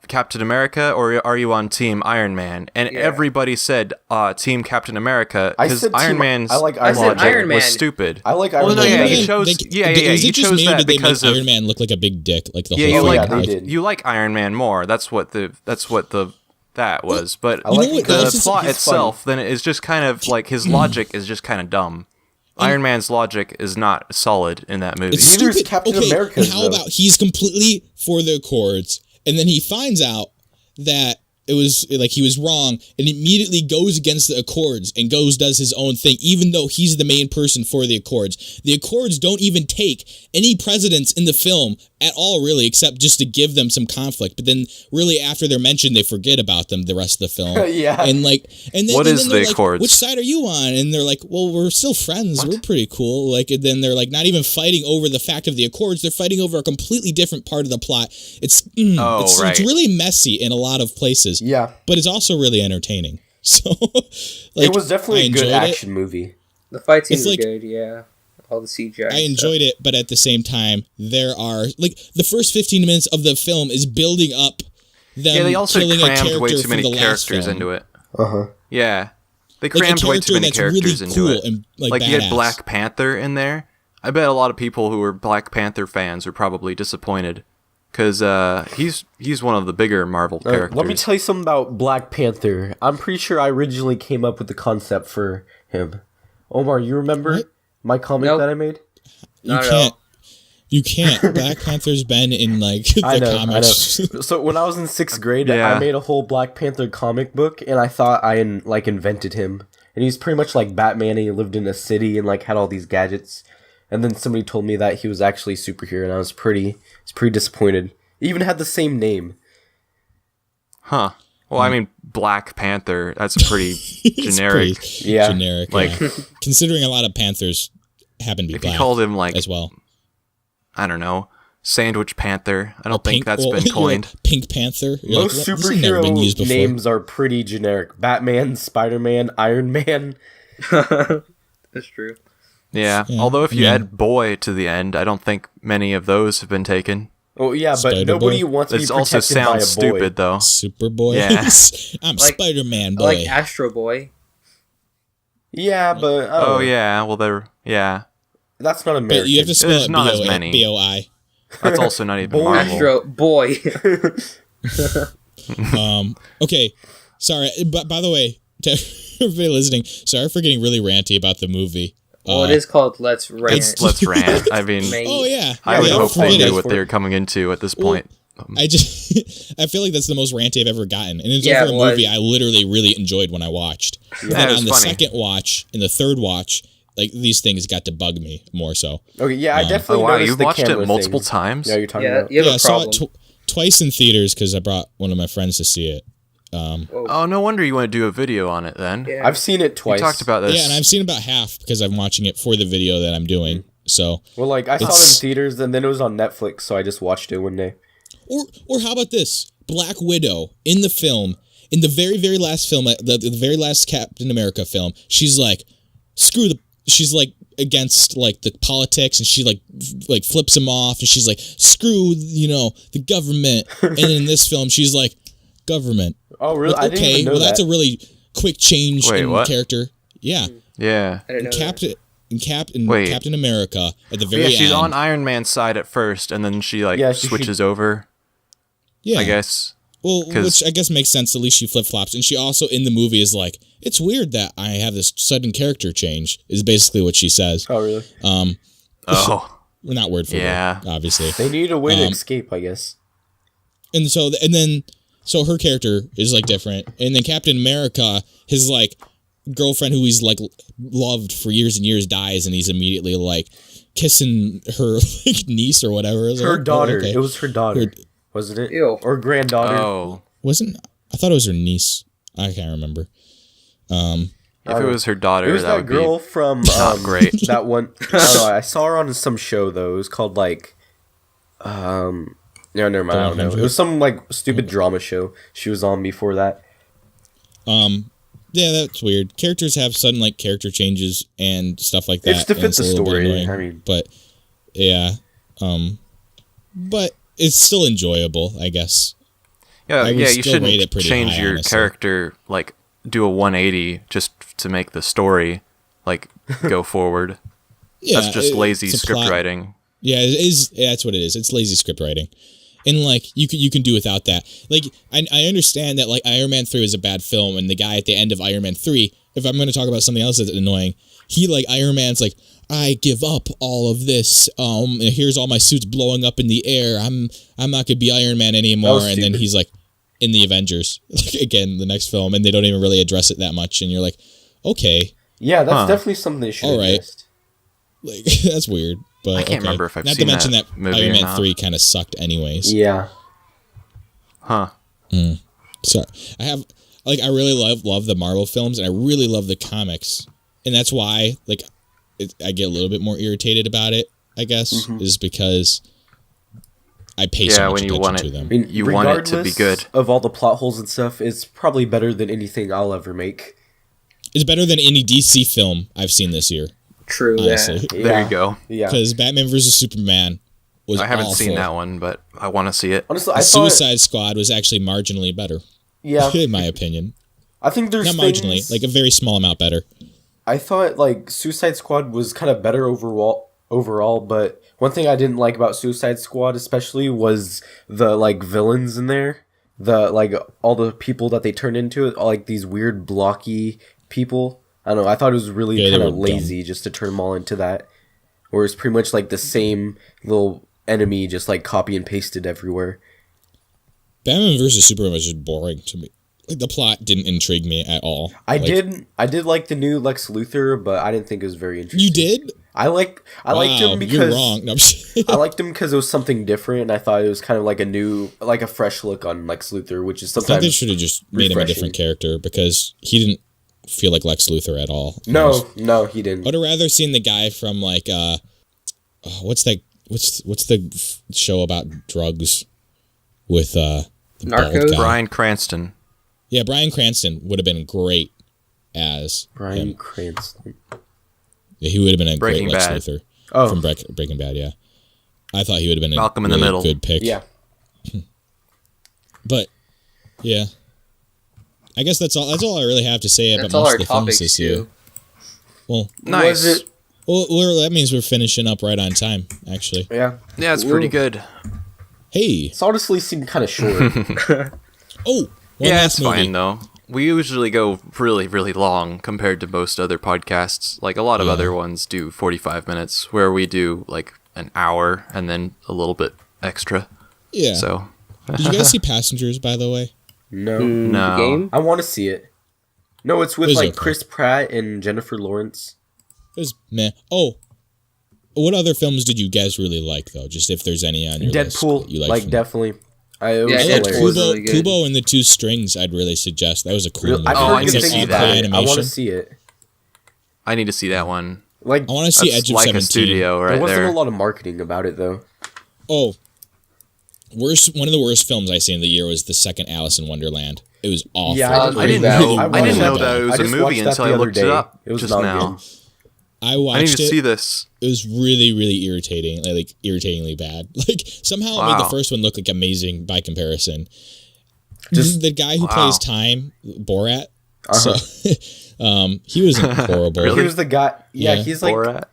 [SPEAKER 2] Captain America or are you on team Iron Man? And
[SPEAKER 4] Yeah.
[SPEAKER 2] everybody said team Captain America
[SPEAKER 5] I
[SPEAKER 2] because
[SPEAKER 5] said
[SPEAKER 2] Iron
[SPEAKER 5] team-
[SPEAKER 2] Man's
[SPEAKER 5] I like
[SPEAKER 4] I
[SPEAKER 5] Iron
[SPEAKER 4] said
[SPEAKER 5] Man.
[SPEAKER 2] logic
[SPEAKER 4] Iron Man.
[SPEAKER 2] was stupid.
[SPEAKER 5] I like Iron
[SPEAKER 2] Well, no,
[SPEAKER 5] Man.
[SPEAKER 2] yeah,
[SPEAKER 5] better.
[SPEAKER 2] you chose.
[SPEAKER 3] They-
[SPEAKER 2] yeah,
[SPEAKER 3] is
[SPEAKER 2] you
[SPEAKER 3] it just
[SPEAKER 2] chose
[SPEAKER 3] me, or
[SPEAKER 2] that
[SPEAKER 3] did they
[SPEAKER 2] because
[SPEAKER 3] make
[SPEAKER 2] of
[SPEAKER 3] Iron Man look like a big dick, like the
[SPEAKER 2] yeah.
[SPEAKER 3] whole
[SPEAKER 2] You
[SPEAKER 5] Oh,
[SPEAKER 3] thing?
[SPEAKER 5] yeah,
[SPEAKER 2] like
[SPEAKER 5] they did.
[SPEAKER 2] you like Iron Man more. That's what that was. But
[SPEAKER 5] I like
[SPEAKER 3] know what
[SPEAKER 2] the
[SPEAKER 3] else is-
[SPEAKER 2] plot
[SPEAKER 5] he's
[SPEAKER 2] itself, then is just kind of like his logic is just kind of dumb. Iron Man's logic is not solid in that movie.
[SPEAKER 3] It's
[SPEAKER 5] Neither is
[SPEAKER 3] stupid.
[SPEAKER 5] Captain
[SPEAKER 3] okay,
[SPEAKER 5] America's,
[SPEAKER 3] and how
[SPEAKER 5] though.
[SPEAKER 3] about he's completely for the Accords, and then he finds out that it was like he was wrong, and immediately goes against the Accords and does his own thing, even though he's the main person for the Accords. The Accords don't even take any precedence in the film at all, really, except just to give them some conflict. But then, really, after they're mentioned, they forget about them the rest of the film.
[SPEAKER 5] Yeah.
[SPEAKER 3] And then
[SPEAKER 2] What
[SPEAKER 3] and
[SPEAKER 2] is
[SPEAKER 3] then
[SPEAKER 2] the
[SPEAKER 3] they're like,
[SPEAKER 2] Accords?
[SPEAKER 3] which side are you on? And they're like, well, we're still friends. We're pretty cool. Like, and then they're like, not even fighting over the fact of the Accords. They're fighting over a completely different part of the plot. It's
[SPEAKER 2] right.
[SPEAKER 3] it's really messy in a lot of places.
[SPEAKER 5] Yeah,
[SPEAKER 3] But it's also really entertaining. So, like,
[SPEAKER 5] it was definitely
[SPEAKER 3] I
[SPEAKER 5] a good
[SPEAKER 3] enjoyed it.
[SPEAKER 5] action movie.
[SPEAKER 4] The fight scenes
[SPEAKER 3] It's
[SPEAKER 4] were
[SPEAKER 3] like-
[SPEAKER 4] good, yeah. All the CGI.
[SPEAKER 3] I enjoyed it, but at the same time, there are like the first 15 minutes of the film is building up them
[SPEAKER 2] Yeah, they also
[SPEAKER 3] killing a
[SPEAKER 2] crammed
[SPEAKER 3] character
[SPEAKER 2] way too
[SPEAKER 3] from
[SPEAKER 2] many
[SPEAKER 3] the last
[SPEAKER 2] characters
[SPEAKER 3] film.
[SPEAKER 2] into it.
[SPEAKER 5] Uh-huh.
[SPEAKER 2] Yeah, they
[SPEAKER 3] Like a
[SPEAKER 2] crammed way too
[SPEAKER 3] character
[SPEAKER 2] many
[SPEAKER 3] that's really
[SPEAKER 2] characters into
[SPEAKER 3] cool
[SPEAKER 2] it.
[SPEAKER 3] and, like,
[SPEAKER 2] you had
[SPEAKER 3] badass.
[SPEAKER 2] Black Panther in there. I bet a lot of people who were Black Panther fans were probably disappointed because he's one of the bigger Marvel characters.
[SPEAKER 5] Let me tell you something about Black Panther. I'm pretty sure I originally came up with the concept for him. Omar, you remember
[SPEAKER 3] What?
[SPEAKER 5] my comic
[SPEAKER 4] Nope.
[SPEAKER 5] that I made?
[SPEAKER 3] You
[SPEAKER 4] Not at
[SPEAKER 3] can't. You can't. Black Panther's been in like the comics.
[SPEAKER 5] I know. So when I was in 6th grade,
[SPEAKER 2] Yeah.
[SPEAKER 5] I made a whole Black Panther comic book, and I thought I invented him. And he's pretty much like Batman, and he lived in a city and like had all these gadgets. And then somebody told me that he was actually a superhero, and I was pretty disappointed. He even had the same name.
[SPEAKER 2] Huh. Well, I mean, Black Panther, that's a pretty generic.
[SPEAKER 3] Generic.
[SPEAKER 2] Like,
[SPEAKER 3] considering a lot of Panthers happen to be
[SPEAKER 2] if
[SPEAKER 3] black
[SPEAKER 2] you called him, like,
[SPEAKER 3] as well.
[SPEAKER 2] I don't know, Sandwich Panther, I don't think
[SPEAKER 3] Pink-
[SPEAKER 2] that's
[SPEAKER 3] well,
[SPEAKER 2] been
[SPEAKER 3] you're
[SPEAKER 2] coined.
[SPEAKER 3] like Pink Panther. You're
[SPEAKER 5] Most
[SPEAKER 3] like, this has never been used
[SPEAKER 5] superhero
[SPEAKER 3] before.
[SPEAKER 5] names are pretty generic. Batman, Spider-Man, Iron Man.
[SPEAKER 4] That's true.
[SPEAKER 2] Yeah.
[SPEAKER 3] Yeah,
[SPEAKER 2] Although if you
[SPEAKER 3] yeah.
[SPEAKER 2] add boy to the end, I don't think many of those have been taken.
[SPEAKER 5] Oh yeah, but
[SPEAKER 3] Spider-Boy.
[SPEAKER 5] nobody wants to be
[SPEAKER 2] It
[SPEAKER 5] protected
[SPEAKER 2] also
[SPEAKER 5] by a boy.
[SPEAKER 2] sounds stupid, though.
[SPEAKER 3] Superboy.
[SPEAKER 2] Yeah.
[SPEAKER 3] I'm
[SPEAKER 4] Like-
[SPEAKER 3] Spider-Man
[SPEAKER 4] I
[SPEAKER 3] boy.
[SPEAKER 4] like Astro Boy.
[SPEAKER 5] Yeah, but
[SPEAKER 2] Oh, yeah. Well, yeah.
[SPEAKER 5] that's not American.
[SPEAKER 3] but you have to spell
[SPEAKER 2] There's
[SPEAKER 3] it
[SPEAKER 2] not as many.
[SPEAKER 3] B-O-I.
[SPEAKER 2] That's also not even
[SPEAKER 5] Boy.
[SPEAKER 2] Marvel.
[SPEAKER 4] Astro Boy.
[SPEAKER 3] Okay, sorry. But by the way, to everybody listening, sorry for getting really ranty about the movie.
[SPEAKER 4] Well, it is called Let's Rant.
[SPEAKER 2] Let's rant. I mean,
[SPEAKER 4] Mate.
[SPEAKER 3] Oh yeah,
[SPEAKER 2] I would
[SPEAKER 5] Yeah,
[SPEAKER 2] hope
[SPEAKER 5] don't
[SPEAKER 2] they
[SPEAKER 5] forget
[SPEAKER 2] knew
[SPEAKER 5] it.
[SPEAKER 2] what they were coming into at this point.
[SPEAKER 3] I just I feel like that's the most ranty I've ever gotten, and it's
[SPEAKER 4] Yeah,
[SPEAKER 3] over
[SPEAKER 4] it
[SPEAKER 3] a
[SPEAKER 4] was.
[SPEAKER 3] movie I literally really enjoyed when I watched. And
[SPEAKER 2] Yeah,
[SPEAKER 3] then
[SPEAKER 2] it was
[SPEAKER 3] on the
[SPEAKER 2] funny.
[SPEAKER 3] second watch and the third watch, like these things got to bug me more so.
[SPEAKER 5] Okay, yeah, I
[SPEAKER 2] Oh,
[SPEAKER 5] definitely
[SPEAKER 2] wow.
[SPEAKER 5] noticed
[SPEAKER 2] You
[SPEAKER 5] the
[SPEAKER 2] watched it
[SPEAKER 5] camera
[SPEAKER 2] multiple
[SPEAKER 5] thing.
[SPEAKER 2] times?
[SPEAKER 5] Yeah, you're talking
[SPEAKER 4] Yeah,
[SPEAKER 5] about.
[SPEAKER 4] you have
[SPEAKER 3] Yeah, I
[SPEAKER 4] a
[SPEAKER 3] saw
[SPEAKER 4] problem.
[SPEAKER 3] it twice in theaters because I brought one of my friends to see it.
[SPEAKER 2] Oh, no wonder you want to do a video on it then.
[SPEAKER 4] Yeah.
[SPEAKER 5] I've seen it
[SPEAKER 2] We
[SPEAKER 5] twice.
[SPEAKER 2] talked about this.
[SPEAKER 3] Yeah, and I've seen about half because I'm watching it for the video that I'm doing. So,
[SPEAKER 5] Well, like I saw it
[SPEAKER 3] It's-
[SPEAKER 5] in theaters, and then it was on Netflix, so I just watched it one day.
[SPEAKER 3] or how about this? Black Widow in the film, in the very last film, the very last Captain America film, she's like, she's like against like the politics, and she like flips him off, and she's like, screw the government. And then in this film, she's like, government.
[SPEAKER 5] Oh, really?
[SPEAKER 3] Like,
[SPEAKER 5] I didn't even know that.
[SPEAKER 3] that's a really quick change
[SPEAKER 2] Wait,
[SPEAKER 3] in
[SPEAKER 2] what?
[SPEAKER 3] character. Yeah,
[SPEAKER 2] Yeah.
[SPEAKER 4] I didn't know that.
[SPEAKER 2] Wait.
[SPEAKER 3] Captain America at the very
[SPEAKER 2] Yeah, she's
[SPEAKER 3] end.
[SPEAKER 2] on Iron Man's side at first, and then she
[SPEAKER 5] Yeah, she-
[SPEAKER 2] switches over,
[SPEAKER 3] Yeah,
[SPEAKER 2] I guess.
[SPEAKER 3] Well,
[SPEAKER 2] 'Cause-
[SPEAKER 3] which I guess makes sense. At least she flip flops, and she also in the movie is like, "It's weird that I have this sudden character change." Is basically what she says.
[SPEAKER 5] Oh, really?
[SPEAKER 2] Oh,
[SPEAKER 3] Well, not word for
[SPEAKER 2] Yeah.
[SPEAKER 3] word, obviously.
[SPEAKER 5] They need a way to escape, I guess.
[SPEAKER 3] And so her character is like different, and then Captain America, his like girlfriend who he's like loved for years and years dies, and he's immediately like kissing her like niece or whatever. I was
[SPEAKER 5] Her
[SPEAKER 3] like, oh,
[SPEAKER 5] daughter.
[SPEAKER 3] okay.
[SPEAKER 5] It was her daughter, wasn't it?
[SPEAKER 4] Ew.
[SPEAKER 5] Or granddaughter.
[SPEAKER 2] oh.
[SPEAKER 3] I thought it was her niece. I can't remember.
[SPEAKER 2] If it was her daughter,
[SPEAKER 5] It was
[SPEAKER 2] that
[SPEAKER 5] that
[SPEAKER 2] would
[SPEAKER 5] girl
[SPEAKER 2] be
[SPEAKER 5] from
[SPEAKER 2] not great.
[SPEAKER 5] that one. I don't know. I saw her on some show though. It was called like, no, never mind. I don't know. It was some like stupid drama show she was on before that.
[SPEAKER 3] Yeah, that's weird. Characters have sudden like character changes and stuff like that.
[SPEAKER 5] It's to
[SPEAKER 3] and
[SPEAKER 5] fit the
[SPEAKER 3] a little bit
[SPEAKER 5] story,
[SPEAKER 3] annoying,
[SPEAKER 5] I mean.
[SPEAKER 3] but yeah, but it's still enjoyable, I guess.
[SPEAKER 2] Yeah,
[SPEAKER 3] I would
[SPEAKER 2] yeah. You
[SPEAKER 3] still rate
[SPEAKER 2] shouldn't
[SPEAKER 3] it pretty
[SPEAKER 2] change
[SPEAKER 3] high,
[SPEAKER 2] your
[SPEAKER 3] honestly.
[SPEAKER 2] character, like do a 180 just to make the story like go forward.
[SPEAKER 3] Yeah,
[SPEAKER 2] That's just lazy
[SPEAKER 3] it's a
[SPEAKER 2] script
[SPEAKER 3] plot.
[SPEAKER 2] writing.
[SPEAKER 3] Yeah, it is. Yeah, that's what it is. It's lazy script writing, and like you can do without that. Like I understand that like Iron Man 3 is a bad film, and the guy at the end of Iron Man 3. If I'm going to talk about something else that's annoying, he like Iron Man's like, I give up all of this. And here's all my suits blowing up in the air. I'm not gonna be Iron Man anymore.
[SPEAKER 5] was
[SPEAKER 3] And then
[SPEAKER 5] stupid.
[SPEAKER 3] he's like, in the Avengers, like again the next film, and they don't even really address it that much. And you're like, okay,
[SPEAKER 5] Yeah, that's
[SPEAKER 2] Huh.
[SPEAKER 5] definitely something they should have
[SPEAKER 3] All right.
[SPEAKER 5] addressed.
[SPEAKER 3] like that's weird. But
[SPEAKER 2] I can't
[SPEAKER 3] okay.
[SPEAKER 2] remember if I've
[SPEAKER 3] not
[SPEAKER 2] seen
[SPEAKER 3] to mention
[SPEAKER 2] that
[SPEAKER 3] that
[SPEAKER 2] movie
[SPEAKER 3] Iron
[SPEAKER 2] or
[SPEAKER 3] Man
[SPEAKER 2] not.
[SPEAKER 3] 3 kind of sucked anyways.
[SPEAKER 5] Yeah.
[SPEAKER 2] Huh.
[SPEAKER 3] So I really love the Marvel films, and I really love the comics, and that's why like I get a little bit more irritated about it. I guess is because I pay so
[SPEAKER 2] Yeah,
[SPEAKER 3] much
[SPEAKER 2] when you
[SPEAKER 3] attention
[SPEAKER 2] want
[SPEAKER 3] to
[SPEAKER 2] it.
[SPEAKER 3] them.
[SPEAKER 5] I mean,
[SPEAKER 2] You want it to be
[SPEAKER 5] regardless
[SPEAKER 2] good.
[SPEAKER 5] Of all the plot holes and stuff, it's probably better than anything I'll ever make.
[SPEAKER 3] It's better than any DC film I've seen this year,
[SPEAKER 4] True.
[SPEAKER 3] honestly.
[SPEAKER 4] Yeah.
[SPEAKER 2] There you go.
[SPEAKER 5] Yeah.
[SPEAKER 3] Because Batman vs Superman was
[SPEAKER 2] I haven't
[SPEAKER 3] awful.
[SPEAKER 2] seen that one, but I want to see it.
[SPEAKER 5] Honestly, I
[SPEAKER 3] The
[SPEAKER 5] thought.
[SPEAKER 3] Suicide Squad was actually marginally better,
[SPEAKER 5] Yeah.
[SPEAKER 3] in my opinion.
[SPEAKER 5] I think there's
[SPEAKER 3] Not marginally,
[SPEAKER 5] things-
[SPEAKER 3] like a very small amount better.
[SPEAKER 5] I thought like Suicide Squad was kind of better overall, but one thing I didn't like about Suicide Squad especially was the like villains in there. The like all the people that they turned into, all like these weird blocky people. I don't know. I thought it was really
[SPEAKER 3] Yeah, they
[SPEAKER 5] kind of
[SPEAKER 3] were dumb.
[SPEAKER 5] lazy just to turn them all into that. where it's pretty much like the same little enemy, just like copy and pasted everywhere.
[SPEAKER 3] Batman vs Superman was just boring to me. Like the plot didn't intrigue me at all.
[SPEAKER 5] I did like the new Lex Luthor, but I didn't think it was very interesting.
[SPEAKER 3] You did?
[SPEAKER 5] I liked him because
[SPEAKER 3] you're wrong. No, I'm just
[SPEAKER 5] I liked him because it was something different, and I thought it was kind of like a fresh look on Lex Luthor, which is
[SPEAKER 3] I
[SPEAKER 5] sometimes
[SPEAKER 3] thought they should have just made him a different character because he didn't feel like Lex Luthor at all.
[SPEAKER 5] No, he didn't.
[SPEAKER 3] I'd have rather seen the guy from like what's the show about drugs with the
[SPEAKER 4] Narcos?
[SPEAKER 3] bald guy?
[SPEAKER 2] Bryan Cranston.
[SPEAKER 3] Yeah, Bryan Cranston would have been great as
[SPEAKER 5] Bryan
[SPEAKER 3] him.
[SPEAKER 5] Cranston.
[SPEAKER 3] Yeah, he would have been a
[SPEAKER 2] Breaking
[SPEAKER 3] great Lex
[SPEAKER 2] Bad.
[SPEAKER 3] Luthor
[SPEAKER 5] Oh,
[SPEAKER 3] from Breaking Bad. Yeah, I thought he would have been
[SPEAKER 2] Malcolm
[SPEAKER 3] a
[SPEAKER 2] in the
[SPEAKER 3] really
[SPEAKER 2] Middle.
[SPEAKER 3] good pick.
[SPEAKER 5] yeah.
[SPEAKER 3] But yeah, I guess that's all I really have to say about
[SPEAKER 4] That's all
[SPEAKER 3] most
[SPEAKER 4] our
[SPEAKER 3] of the films
[SPEAKER 4] topics
[SPEAKER 3] this year.
[SPEAKER 4] too.
[SPEAKER 3] Well,
[SPEAKER 2] Nice.
[SPEAKER 5] Was it?
[SPEAKER 3] well, that means we're finishing up right on time. Actually,
[SPEAKER 5] Yeah.
[SPEAKER 2] Yeah, it's pretty good.
[SPEAKER 3] hey,
[SPEAKER 5] It's honestly seemed kind of short.
[SPEAKER 3] one
[SPEAKER 2] Yeah,
[SPEAKER 3] last
[SPEAKER 2] it's
[SPEAKER 3] movie.
[SPEAKER 2] fine though. We usually go really, really long compared to most other podcasts. Like a lot of
[SPEAKER 3] Yeah.
[SPEAKER 2] other ones do 45 minutes, where we do like an hour and then a little bit extra.
[SPEAKER 3] Yeah.
[SPEAKER 2] So
[SPEAKER 3] Did you guys see Passengers, by the way?
[SPEAKER 5] No.
[SPEAKER 2] No.
[SPEAKER 4] The game?
[SPEAKER 5] I want to see it. No, it's with
[SPEAKER 3] It was
[SPEAKER 5] like
[SPEAKER 3] okay.
[SPEAKER 5] Chris Pratt and Jennifer Lawrence.
[SPEAKER 3] It was meh. Oh, what other films did you guys really like though? Just if there's any on your list
[SPEAKER 5] Deadpool,
[SPEAKER 3] that you
[SPEAKER 5] like
[SPEAKER 3] from-
[SPEAKER 5] definitely. It was
[SPEAKER 4] Yeah,
[SPEAKER 3] I
[SPEAKER 4] Deadpool
[SPEAKER 3] liked
[SPEAKER 5] hilarious.
[SPEAKER 4] was
[SPEAKER 3] Kubo,
[SPEAKER 4] really good.
[SPEAKER 3] Kubo and the Two Strings. I'd really suggest that was a cool movie.
[SPEAKER 5] I've
[SPEAKER 2] Oh,
[SPEAKER 5] heard
[SPEAKER 2] I
[SPEAKER 5] good
[SPEAKER 2] need to
[SPEAKER 5] things
[SPEAKER 2] see
[SPEAKER 5] about
[SPEAKER 2] that.
[SPEAKER 5] it. I want
[SPEAKER 3] Animation.
[SPEAKER 5] to see it.
[SPEAKER 2] I need to see that one.
[SPEAKER 5] Like,
[SPEAKER 3] I want to see
[SPEAKER 2] That's
[SPEAKER 3] Edge of
[SPEAKER 2] like
[SPEAKER 3] 17.
[SPEAKER 2] a studio right
[SPEAKER 5] there wasn't
[SPEAKER 2] there.
[SPEAKER 5] a lot of marketing about it though.
[SPEAKER 3] Oh, one of the worst films I seen in the year was the second Alice in Wonderland. It was awful.
[SPEAKER 5] Yeah,
[SPEAKER 2] I didn't know.
[SPEAKER 5] I
[SPEAKER 2] I didn't know
[SPEAKER 5] watched
[SPEAKER 2] that it was
[SPEAKER 5] I
[SPEAKER 2] a
[SPEAKER 5] just
[SPEAKER 2] movie
[SPEAKER 5] watched that
[SPEAKER 2] until
[SPEAKER 5] the
[SPEAKER 2] I
[SPEAKER 5] other
[SPEAKER 2] looked
[SPEAKER 5] day.
[SPEAKER 2] it up
[SPEAKER 5] It was
[SPEAKER 2] just
[SPEAKER 5] not
[SPEAKER 2] now.
[SPEAKER 5] good.
[SPEAKER 3] I
[SPEAKER 2] I need
[SPEAKER 3] watched
[SPEAKER 2] to
[SPEAKER 3] it.
[SPEAKER 2] see this.
[SPEAKER 3] It was really, really irritating. Like irritatingly bad. Like somehow it made
[SPEAKER 2] Wow.
[SPEAKER 3] the first one look like amazing by comparison.
[SPEAKER 5] Just-
[SPEAKER 3] the guy who
[SPEAKER 2] Wow.
[SPEAKER 3] plays Time, Borat.
[SPEAKER 5] Uh-huh.
[SPEAKER 3] So he wasn't horrible.
[SPEAKER 2] Really?
[SPEAKER 5] He was the guy. Yeah,
[SPEAKER 3] Yeah.
[SPEAKER 5] he's like
[SPEAKER 2] Borat.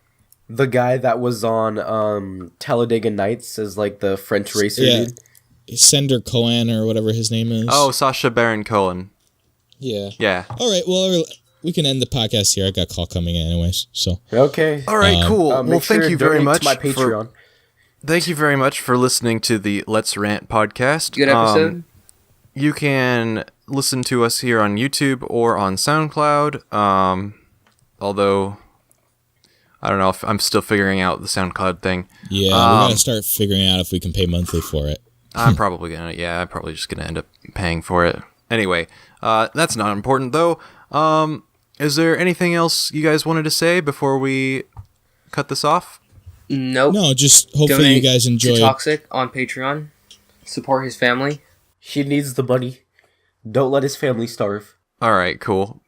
[SPEAKER 5] the guy that was on Talladega Nights as like the French racer
[SPEAKER 3] Yeah.
[SPEAKER 5] dude.
[SPEAKER 3] Sender Cohen or whatever his name is.
[SPEAKER 2] Oh, Sacha Baron Cohen.
[SPEAKER 3] yeah.
[SPEAKER 2] Yeah.
[SPEAKER 3] All right. Well, we can end the podcast here. I got a call coming in anyways. So
[SPEAKER 5] Okay.
[SPEAKER 2] All right, cool.
[SPEAKER 5] Make
[SPEAKER 2] Well,
[SPEAKER 5] sure
[SPEAKER 2] thank
[SPEAKER 5] to
[SPEAKER 2] you very
[SPEAKER 5] donate
[SPEAKER 2] much
[SPEAKER 5] to my
[SPEAKER 2] for
[SPEAKER 5] Patreon.
[SPEAKER 2] Thank you very much for listening to the Let's Rant podcast.
[SPEAKER 4] Good episode.
[SPEAKER 2] You can listen to us here on YouTube or on SoundCloud. Although I don't know if I'm still figuring out the SoundCloud thing.
[SPEAKER 3] yeah, we gotta start figuring out if we can pay monthly for it.
[SPEAKER 2] I'm probably just gonna end up paying for it. Anyway, that's not important though. Is there anything else you guys wanted to say before we cut this off?
[SPEAKER 4] Nope.
[SPEAKER 3] No, just hopefully
[SPEAKER 4] Donate
[SPEAKER 3] you guys
[SPEAKER 4] to
[SPEAKER 3] enjoyed.
[SPEAKER 4] Toxic on Patreon. Support his family.
[SPEAKER 5] He needs the money. Don't let his family starve.
[SPEAKER 2] All right, cool.